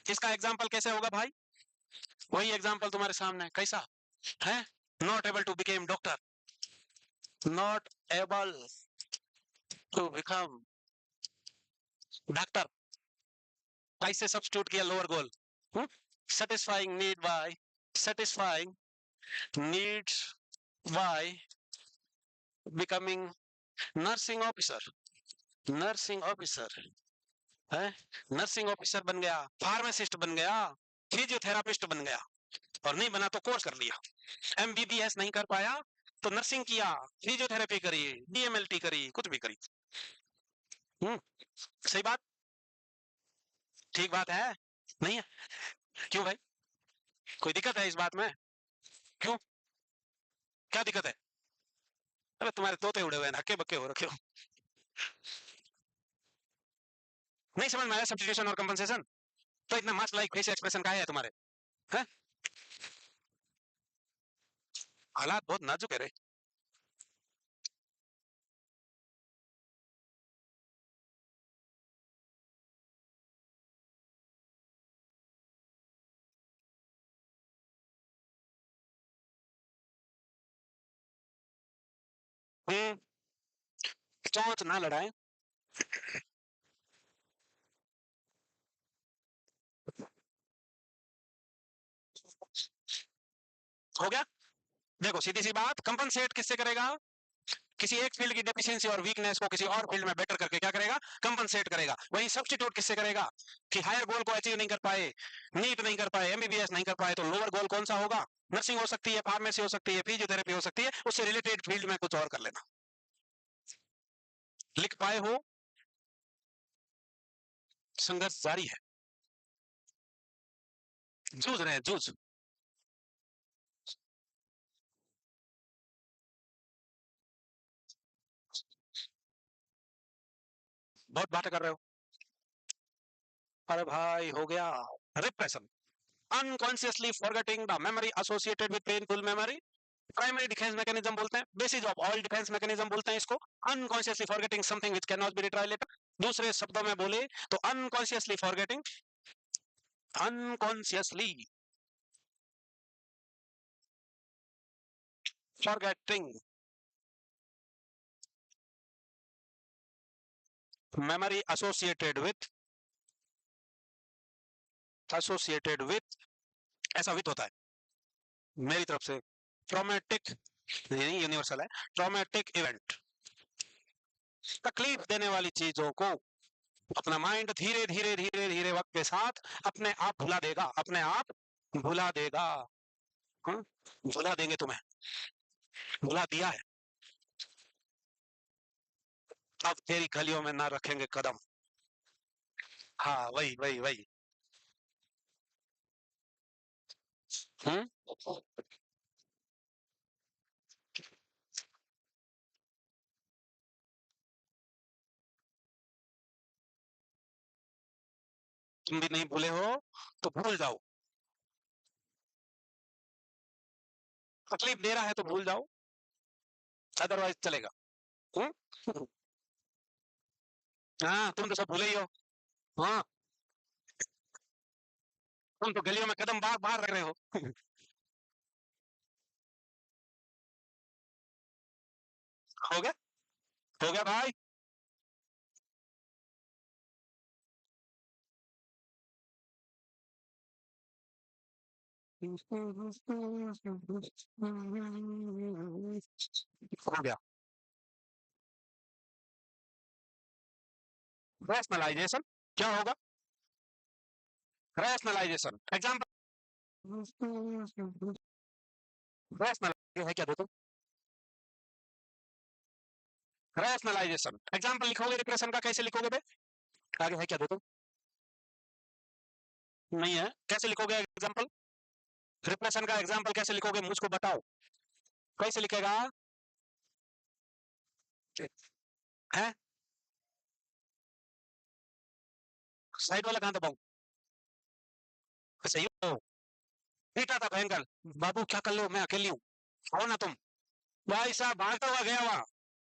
[SPEAKER 1] इसका एग्जांपल कैसे होगा भाई? वही एग्जांपल तुम्हारे सामने है, कैसा है? Not able to become doctor, not able to become doctor, कैसे सब्स्टिट्यूट किया lower goal? Satisfying need by, satisfying needs by becoming nursing officer, nursing officer है, नर्सिंग ऑफिसर बन गया, फार्मासिस्ट बन गया, फिजियोथेरापिस्ट बन गया, और नहीं बना तो कोर्स कर लिया। एमबीबीएस नहीं कर पाया तो नर्सिंग किया, फिजियोथेरेपी करी, डीएमएलटी करी, कुछ भी करी। सही बात, ठीक बात है, नहीं है? क्यों भाई, कोई दिक्कत है इस बात में? क्यों, क्या दिक्कत है? अरे तुम्हारे तोते उड़े हुए हैं, हक्के बक्के हो रखे हो। नहीं समझ में आया सब्स्टिट्यूशन और कंपनसेशन? तो इतना मस्त लाइक फेस एक्सप्रेशन का है तुम्हारे, है? हालात बहुत नाजुक है रे। हम्म, चोंच ना लड़ाए। हो गया? देखो सीधी सी बात, कंपनसेट किससे करेगा? किसी एक फील्ड की डेफिशिएंसी और वीकनेस को किसी और फील्ड में बेटर करके क्या करेगा? कंपनसेट करेगा। वहीं सब्स्टिट्यूट किससे करेगा? कि हायर गोल को अचीव नहीं कर पाए, नीट नहीं कर पाए, एमबीबीएस नहीं कर पाए, तो लोअर गोल कौन सा होगा? नर्सिंग हो सकती है, फार्मेसी हो सकती है, फिजियोथेरेपी हो सकती है, उससे रिलेटेड फील्ड में कुछ और कर लेना। लिख पाए हो? संघर्ष जारी है, जूझ रहे हैं, जूझ। बहुत बातें कर रहे हो। अरे भाई हो गया। Repression, unconsciously forgetting the memory associated with painful memory. Primary defense mechanism बोलते हैं, basis of all defense mechanism बोलते हैं इसको। Unconsciously forgetting something which can not be retried later. दूसरे शब्दों में बोले तो unconsciously forgetting, unconsciously forgetting memory associated with, ऐसा विथ होता है मेरी तरफ से, ट्रॉमेटिक, नहीं यूनिवर्सल है, ट्रॉमेटिक इवेंट। तकलीफ देने वाली चीजों को अपना माइंड धीरे धीरे धीरे धीरे वक्त के साथ अपने आप भुला देगा, अपने आप भुला देगा। भुला देंगे तुम्हें, भुला दिया है। अब तेरी गलियों में ना रखेंगे कदम। हाँ वही वही वही। हम्म। तुम भी नहीं भूले हो तो भूल जाओ। तकलीफ दे रहा है तो भूल जाओ, अदरवाइज चलेगा। हम्म। हाँ तुम तो सब भूले ही हो। हाँ तुम तो गलियों में कदम बार बार रख रहे हो। हो गया, हो गया भाई। हो गया। रैशनलाइजेशन क्या होगा? रैशनलाइजेशन एग्जाम्पल, रैशनल है क्या देखो, रैशनलाइजेशन एग्जाम्पल लिखोगे रिप्रेशन का, कैसे लिखोगे बे? आगे है क्या देखो, नहीं है, कैसे लिखोगे एग्जाम्पल? रिप्रेशन का एग्जाम्पल कैसे लिखोगे मुझको बताओ, कैसे लिखेगा? है साइड वाला कहां दबाऊं? सही हो, पीटा था भयंकर। बाबू क्या कर लो, मैं अकेली हूँ, आओ ना तुम। भाई साहब भागता हुआ गया वहां,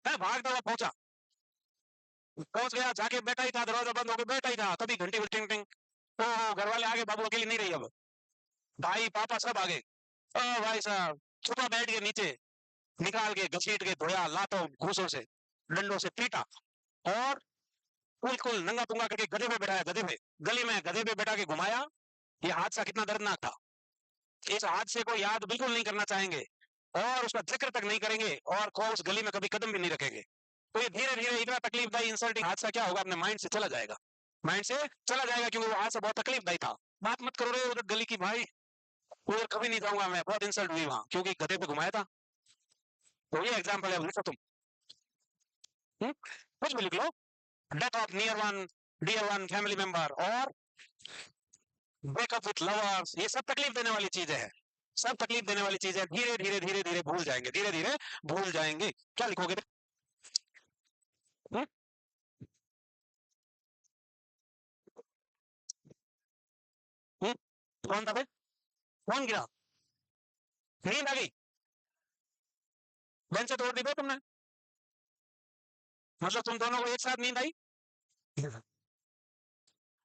[SPEAKER 1] है भागता हुआ पहुंचा, पहुंच गया, जाके बैठा ही था, दरवाजा बंद होकर बैठा ही था, तभी घंटी टिंग टिंग। ओ घर वाले आगे, बाबू अकेली नहीं रही अब, भाई पापा सब आगे। ओ भाई साहब छुपा बैठ के नीचे, निकाल के घसीट के धोया, लातों घूसों से, डंडों से पीटा, और बिल्कुल नंगा पुंगा करके गधे पे बैठाया, गधे पे, गली में गधे पे बैठा के घुमाया। ये हादसा कितना दर्दनाक था, इस हादसे को याद बिल्कुल नहीं करना चाहेंगे, और उसका जिक्र तक नहीं करेंगे, और को उस गली में कभी कदम भी नहीं रखेंगे। तो ये धीरे धीरे इतना तकलीफदायी इंसल्टिंग हादसा क्या होगा, अपने माइंड से चला जाएगा, माइंड से चला जाएगा, क्योंकि वो हादसा बहुत तकलीफदायी था। बात मत करो रे उधर गली की भाई, उधर कभी नहीं जाऊंगा मैं, बहुत इंसल्ट हुई वहां, क्योंकि गधे पे घुमाया था। तो ये एग्जाम्पल है, लिखो तुम। कुछ भी लिख लो, death of near one, dear one family member, और ब्रेकअप विथ लवर्स, ये सब तकलीफ देने वाली चीजें हैं, सब तकलीफ देने वाली चीजें धीरे धीरे धीरे धीरे भूल जाएंगे, धीरे धीरे भूल जाएंगे। क्या लिखोगे? हम्म? हम्म? कौन था बे? कौन गिरा? नींद आ गई? बेंच से तोड़ दी बे तुमने? मतलब तुम दोनों को एक साथ नींद आई?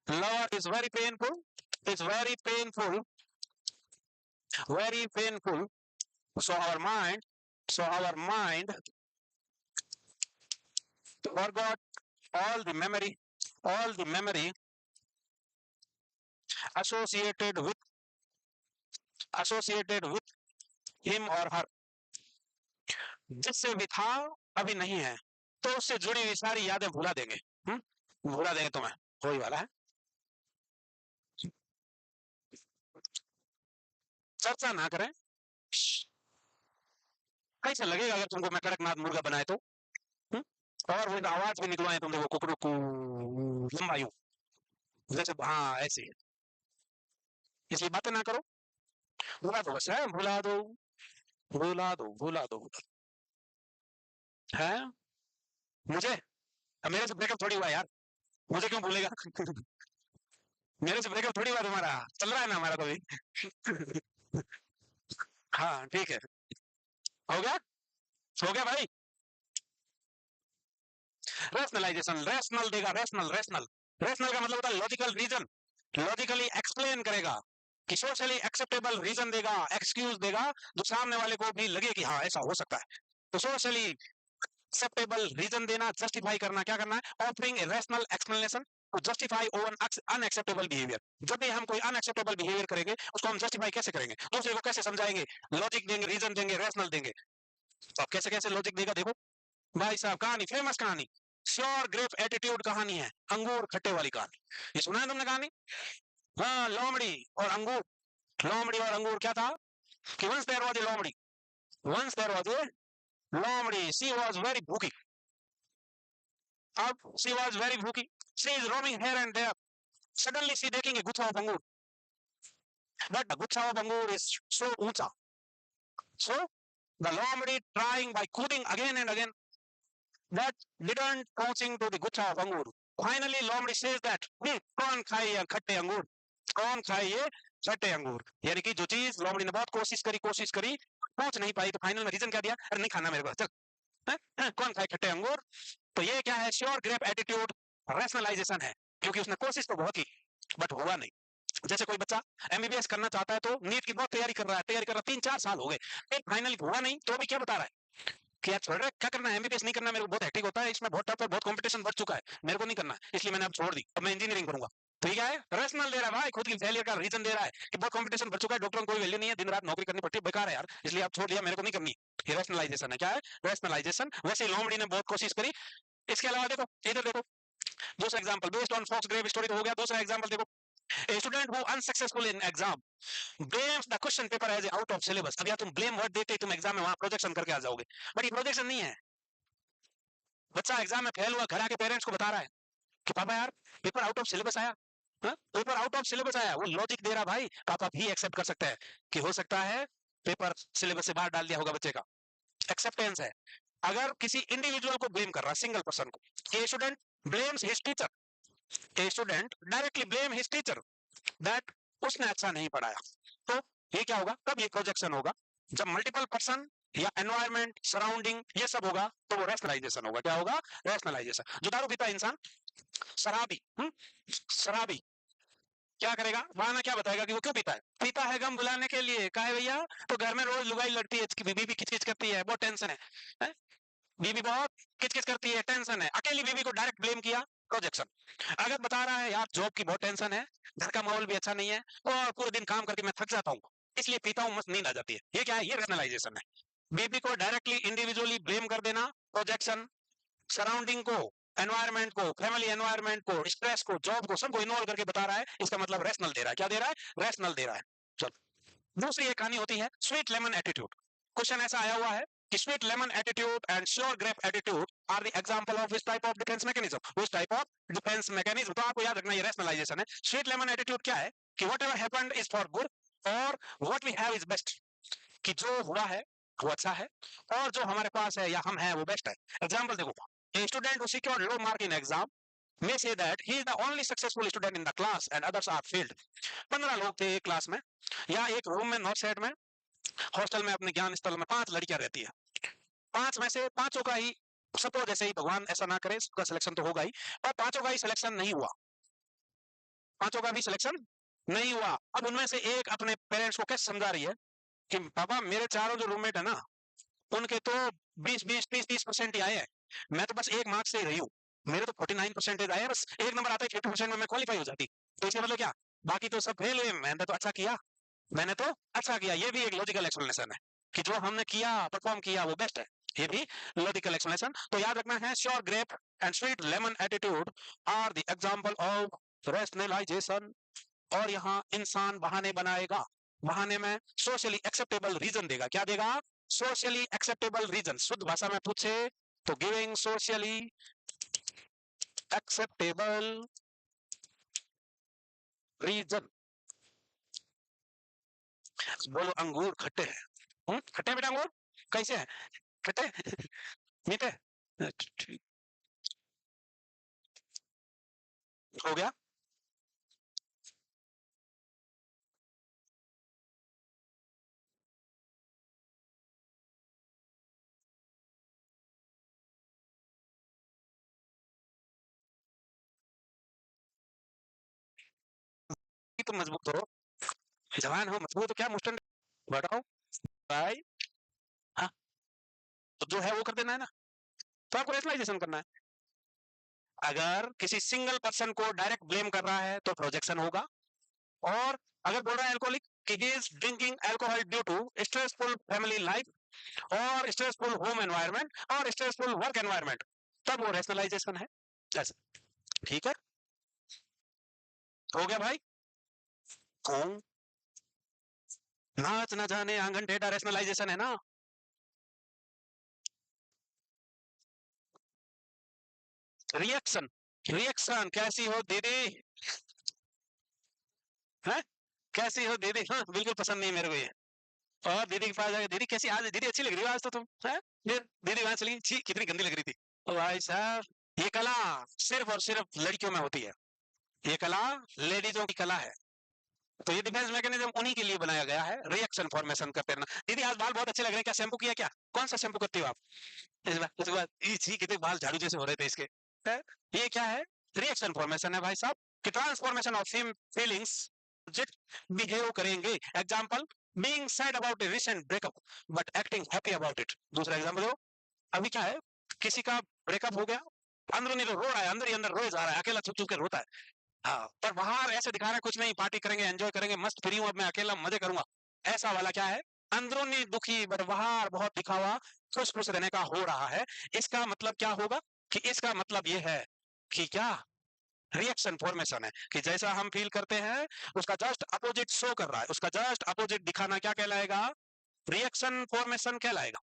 [SPEAKER 1] Lover is very painful, is very painful, very painful. So our mind forgot all the memory, all the memory associated with, associated with him or her, जिससे भी था अभी नहीं है, तो उससे जुड़ी हुई सारी यादें भुला देंगे। भुला देंगे तुम्हें, वही वाला है। चर्चा ना करें, कैसे लगेगा अगर तुमको मैं कड़कनाथ मुर्गा बनाए तो? हुँ? और वो आवाज भी निकलवाए तुम, देखो कुकड़ू, लंबा यूं, जैसे हाँ ऐसे ही। इसलिए बातें ना करो, भुला दो बस, है भुला दो, भुला दो, भुला दो, है मुझे। अब मेरे से ब्रेकअप थोड़ी हुआ यार, मुझे क्यों भूलेगा? मेरे से ब्रेकअप थोड़ी हुआ तुम्हारा, चल रहा है ना हमारा तो भी। हाँ ठीक है, हो गया, हो गया भाई। रेशनलाइजेशन, रेशनल देगा, रेशनल, रेशनल, रेशनल का मतलब होता है लॉजिकल रीजन, लॉजिकली एक्सप्लेन करेगा, कि सोशली एक्सेप्टेबल रीजन देगा, एक्सक्यूज देगा, जो सामने वाले को भी लगे कि हाँ ऐसा हो सकता है। तो सोशली एक्सेप्टेबल रीजन देना, जस्टिफाई करना, क्या करना है, offering a rational explanation to justify over unacceptable behaviour. जब भी हम कोई अनएक्सेप्टेबल बिहेवियर करेंगे उसको हम जस्टिफाई कैसे करेंगे, दूसरे को कैसे समझाएंगे, लॉजिक देंगे, रीजन देंगे, रेशनल देंगे। तो आप कैसे कैसे लॉजिक देगा देखो भाई साहब, कहानी, फेमस कहानी, श्योर ग्रेप एटीट्यूड कहानी है, अंगूर खट्टे वाली कहानी, ये सुना है तुमने कहानी? हाँ, लोमड़ी और अंगूर, लोमड़ी और अंगूर क्या था, कि वंस देयर वाज ए लोमड़ी, वंस देयर वाज ए लोमड़ी, शी वाज वेरी भूखी, अब शी वाज वेरी भूखी, she is roaming here and there, suddenly she taking a gucha of angur, but the gucha of angur is so uncha, so the lomड़ी trying by cooing again and again, that didn't touching to the gucha of angur. Finally lomड़ी says that कौन खाए ये खट्टे अंगूर, कौन खाए ये खट्टे अंगूर, यानी कि जो चीज लोमड़ी ने बहुत कोशिश करी पहुंच नहीं पाई, तो फाइनल में रीजन क्या दिया, अरे नहीं खाना मेरे को, चल कौन खाए खट्टे अंगूर। तो ये क्या है, श्योर ग्रेप एटीट्यूड, रैशनलाइजेशन है, क्योंकि उसने कोशिश तो बहुत की बट हुआ नहीं। जैसे कोई बच्चा एमबीबीएस करना चाहता है, तो नीट की बहुत तैयारी कर रहा है, 3-4 साल हो गए, फिर फाइनली हुआ नहीं, तो भी क्या बता रहा है कि यार छोड़ रहे, क्या करना है, एमबीबीएस नहीं करना, मेरे को बहुत हेक्टिक होता है, इसमें बहुत टफ है, बहुत कंपटीशन बढ़ चुका है, मेरे को नहीं करना, इसलिए मैंने अब छोड़ दी, अब मैं इंजीनियरिंग करूंगा। ठीक है, रेशनल दे रहा है भाई, खुद की फेलियर का रीजन दे रहा है कि बहुत कंपटीशन बढ़ चुका है, डॉक्टरों को कोई वैल्यू नहीं है, दिन रात नौकरी करनी पड़ती है, बेकार है यार, इसलिए आप छोड़ दिया, मेरे को नहीं करनी। ये रेशनलाइजेशन है, क्या है, रेशनलाइजेशन। वैसे लोमड़ी ने बहुत कोशिश करी। इसके अलावा देखो, इधर देखो, दूसरा example, based on fox grape story तो हो गया, दूसरा एग्जांपल देखो, a student who unsuccessful in exam blames the question paper as out of syllabus। अब यार तुम ब्लेम वर्ड देते ही तुम एग्जाम में वहां प्रोजेक्शन करके आ जाओगे, बट ये प्रोजेक्शन नहीं है, बच्चा एग्जाम में फेल हुआ, घर आके पेरेंट्स को बता रहा है कि पापा यार पेपर आउट ऑफ सिलेबस आया, पेपर आउट ऑफ सिलेबस आया, वो लॉजिक दे रहा भाई, पापा भी एक्सेप्ट कर सकते हैं कि हो सकता है पेपर सिलेबस से बाहर डाल दिया होगा बच्चे का, एक्सेप्टेंस है। अगर किसी इंडिविजुअल को ब्लेम कर रहा है, सिंगल पर्सन को, a student blames his teacher, a student directly blame his teacher that उसने अच्छा नहीं पढ़ाया, तो ये क्या होगा, तब ये प्रोजेक्शन होगा, जब मल्टीपल पर्सन या एनवायरमेंट सराउंडिंग ये सब होगा, तो वो रैशनलाइजेशन होगा, क्या होगा, रैशनलाइजेशन। जो दारू पीता इंसान, शराबी, शराबी क्या करेगा, बहाना क्या बताएगा कि वो क्यों पीता है, पीता है गम भुलाने के लिए, काहे भैया, तो घर में रोज लुगाई लड़ती है, बीबी भी किचकिच करती है, बहुत टेंशन है? बीबी बहुत किचकिच करती है, टेंशन है, अकेली बीबी को डायरेक्ट ब्लेम किया, प्रोजेक्शन। अगर बता रहा है यार जॉब की बहुत टेंशन है, घर का माहौल भी अच्छा नहीं है, और पूरे दिन काम करके मैं थक जाता हूँ, इसलिए पीता हूँ, मस्त नींद आ जाती है, ये क्या है, ये रैशनलाइजेशन है। बीबी को डायरेक्टली इंडिविजुअली ब्लेम कर देना, प्रोजेक्शन। सराउंडिंग को, एनवायरमेंट को, फैमिली एनवायरमेंट को, स्ट्रेस को, जॉब को, सबको इन्वॉल्व करके बता रहा है, इसका मतलब रैशनल दे रहा है, क्या दे रहा है, रैशनल दे रहा है। चलो, दूसरी एक कहानी होती है स्वीट लेमन एटीट्यूड। क्वेश्चन ऐसा आया हुआ है कि sweet lemon attitude and sour grape attitude are the example of which type of defence mechanism, which type of defence mechanism. तो आपको याद रखना ये रैशनलाइजेशन है। स्वीट लेमन एटीट्यूड क्या है, कि whatever happened is for good, और what we have is best, कि जो हुआ है वो अच्छा है, और जो हमारे पास है या हम हैं वो बेस्ट है। एग्जांपल देखो, a student who secured low mark in exam may say that he is the only successful student in the class and others are failed। 15 लोग थे एक क्लास में, या एक रूम में, नॉर्थ साइड में, हॉस्टल में, अपने ज्ञान स्थल में 5 लड़कियां रहती है, 5 में से पांचों का ही, सपोज जैसे ही, भगवान ऐसा ना करे, सबका सिलेक्शन तो होगा ही, पर पांचों का ही सिलेक्शन नहीं हुआ, पांचों का भी सिलेक्शन नहीं हुआ। अब उनमें से एक अपने पेरेंट्स को कैसे समझा रही है कि पापा मेरे चारों जो रूममेट है ना, उनके तो 20-20, 30-30% ही आए हैं, मैं तो बस एक मार्क से ही रही हूँ, मेरे तो 49% आए हैं, बस एक नंबर आता है, 50% में मैं क्वालिफाई हो जाती। तो इसका मतलब क्या, बाकी तो सब फेल हुए, मैंने तो अच्छा किया, मैंने तो अच्छा किया। ये भी एक लॉजिकल एक्सप्लेनेशन है कि जो हमने किया, परफॉर्म किया, वो बेस्ट है, ये भी लॉजिकल एक्सप्लेनेशन। तो याद रखना है, sour grape and sweet lemon attitude are the example of rationalisation. और यहाँ इंसान बहाने बनाएगा, बहाने में सोशली एक्सेप्टेबल रीजन देगा, क्या देगा, सोशली एक्सेप्टेबल रीजन। शुद्ध भाषा में पूछे तो गिविंग सोशली एक्सेप्टेबल रीजन। बोलो अंगूर खट्टे हैं। खट्टे हैं बेटा अंगूर? कैसे हैं? खट्टे? मीठे? ठीक। हो गया। तुम मजबूत हो, जवान हो, मजबूत हो, क्या मुस्टंड बताओ भाई। हाँ, तो जो है वो कर देना है ना। तो आपको रेशनलाइजेशन करना है। अगर किसी सिंगल पर्सन को डायरेक्ट ब्लेम कर रहा है तो प्रोजेक्शन होगा। और अगर बोल रहा है एल्कोहलिक कि he is drinking alcohol due to stressful family life और स्ट्रेसफुल होम एनवायरनमेंट और स्ट्रेसफुल वर्क एनवायरनमेंट, तब वो रेशनलाइजेशन है। ऐसा। ठीक है, हो गया भाई। कौन? नाच न जाने आंगन टेढ़ा रेशनलाइजेशन है ना। रिएक्शन। रिएक्शन कैसी हो दीदी? है? कैसी हो दीदी? हाँ बिल्कुल पसंद नहीं मेरे को ये। और दीदी के पास जाके दीदी कैसी, आज दीदी अच्छी लग रही हो आज तो तुम है। फिर दीदी वहां चली, छी कितनी गंदी लग रही थी। ओ भाई साहब, ये कला सिर्फ और सिर्फ लड़कियों में होती है। ये कला लेडीजों की कला है। तो ये डिफेंस मैकेनिज्म उन्हीं के लिए बनाया गया है, रिएक्शन फॉर्मेशन करते रहना। दीदी आज बाल बहुत अच्छे लग रहे हैं, क्या शैम्पू किया क्या? कौन सा शैम्पू करती हो आप? इसके बाद ई छी कितने बाल झाड़ू जैसे हो रहे थे इसके। है? ये क्या है? रिएक्शन फॉर्मेशन है भाई साहब, कि ट्रांसफॉर्मेशन ऑफ फीलिंग्स बिहेव करेंगे। Example, being sad about A recent breakup but acting happy about it. दूसरा एग्जाम्पल दो। अभी क्या है, किसी का ब्रेकअप हो गया, अंदरूनी तो रो रहा है, अंदर ही अंदर रोए जा रहा है, अकेला चुप चुप के रोता है। हाँ, पर बाहर ऐसे दिखा रहा है कुछ नहीं, पार्टी करेंगे, एंजॉय करेंगे, मस्त फ्री हूं, अब मैं अकेला मजे करूंगा। ऐसा वाला क्या है? अंदरूनी दुखी पर बाहर बहुत दिखावा, खुश खुश रहने का हो रहा है। इसका मतलब क्या होगा? कि इसका मतलब ये है कि क्या, रिएक्शन फॉर्मेशन है, कि जैसा हम फील करते हैं उसका जस्ट अपोजिट शो कर रहा है, उसका जस्ट अपोजिट दिखाना क्या कहलाएगा? रिएक्शन फॉर्मेशन कहलाएगा।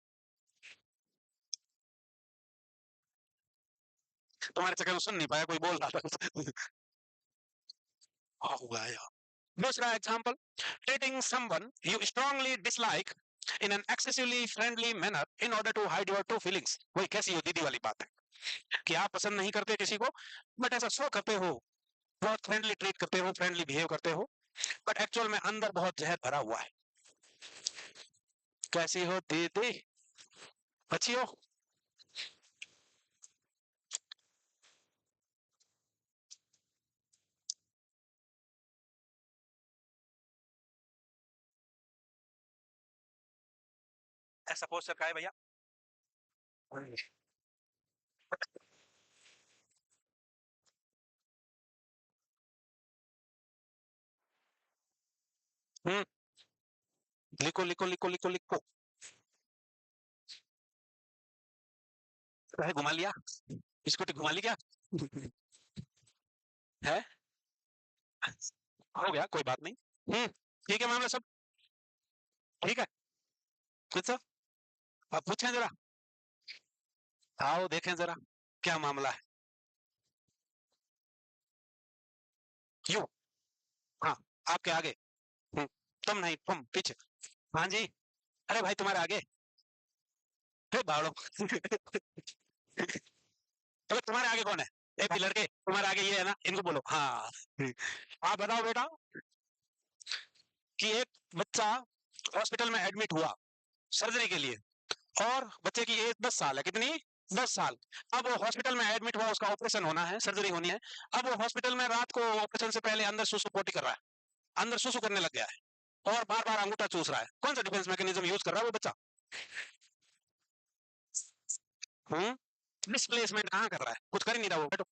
[SPEAKER 1] तुम्हारे चक्कर में सुन नहीं पाया, कोई बोल रहा था। हुआ यार। दूसरा example, treating someone you strongly dislike in an excessively friendly manner in order to hide your true feelings। वही कैसी हो दीदी वाली बात है, कि आप पसंद नहीं करते किसी को, बट ऐसा शो करते हो, बहुत फ्रेंडली ट्रीट करते हो, फ्रेंडली बिहेव करते हो, बट एक्चुअल में अंदर बहुत जहर भरा हुआ है। कैसी हो दीदी? अच्छी हो? ऐसा पोस्टर का है भैया? हम्म, लिखो लिखो लिखो लिखो लिखो। है घुमा लिया? स्कूटी घुमा ली क्या? है? हो गया, कोई बात नहीं। ठीक है मामला सब। ठीक है, कुछ सब आप पूछें जरा। आओ देखें जरा, क्या मामला है। यू। हाँ, आपके आगे। हम्म, तुम नहीं, तुम पीछे। हाँ जी। अरे भाई तुम्हारे आगे। हे बाड़ो। तो तुम्हारे आगे कौन है? एक भी लड़के तुम्हारे आगे ये है ना, इनको बोलो हाँ। आप बताओ बेटा, कि एक बच्चा हॉस्पिटल में एडमिट हुआ सर्जरी के लिए, और बच्चे की एज 10 साल है, कितनी? 10 साल। अब वो हॉस्पिटल में एडमिट हुआ, उसका ऑपरेशन होना है, सर्जरी होनी है। अब वो हॉस्पिटल में रात को ऑपरेशन से पहले अंदर सुसु पोटी कर रहा है, अंदर सुसु करने लग गया है, और बार बार अंगूठा चूस रहा है। कौन सा डिफेंस मैकेनिज्म यूज कर रहा है वो बच्चा? डिस्प्लेसमेंट कहाँ कर रहा है? कुछ कर ही नहीं रहा वो, बैठो।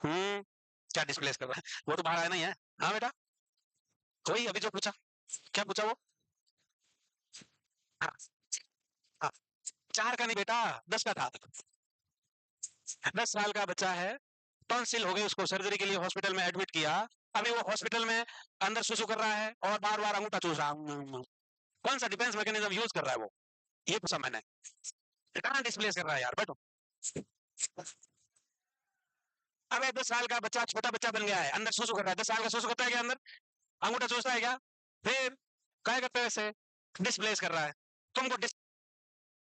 [SPEAKER 1] हम्म, क्या डिस्प्लेस कर रहा है? वो तो बाहर आया नहीं है। हाँ बेटा, वही अभी जो पूछा। क्या पूछा वो? हाँ, हाँ, 4 का नहीं बेटा, 10 का था। 10 साल का बच्चा है, टॉन्सिल हो गई, उसको सर्जरी के लिए हॉस्पिटल में एडमिट किया। अभी वो हॉस्पिटल में अंदर सुसु कर रहा है और बार बार अंगूठा चूस रहा है। कौन सा डिफेंस मैकेनिज्म यूज कर रहा है वो? ये पूछा मैंने। कहाँ डिस्प्लेस कर रहा है यार, बैठो। अब 10 साल का बच्चा छोटा बच्चा बन गया है, अंदर सुसु कर रहा है, 10 साल का सुसु करता है क्या अंदर? अंगूठा चूसता है क्या? फिर क्या करते हैं, ऐसे डिस्प्लेस कर रहा है तुमको।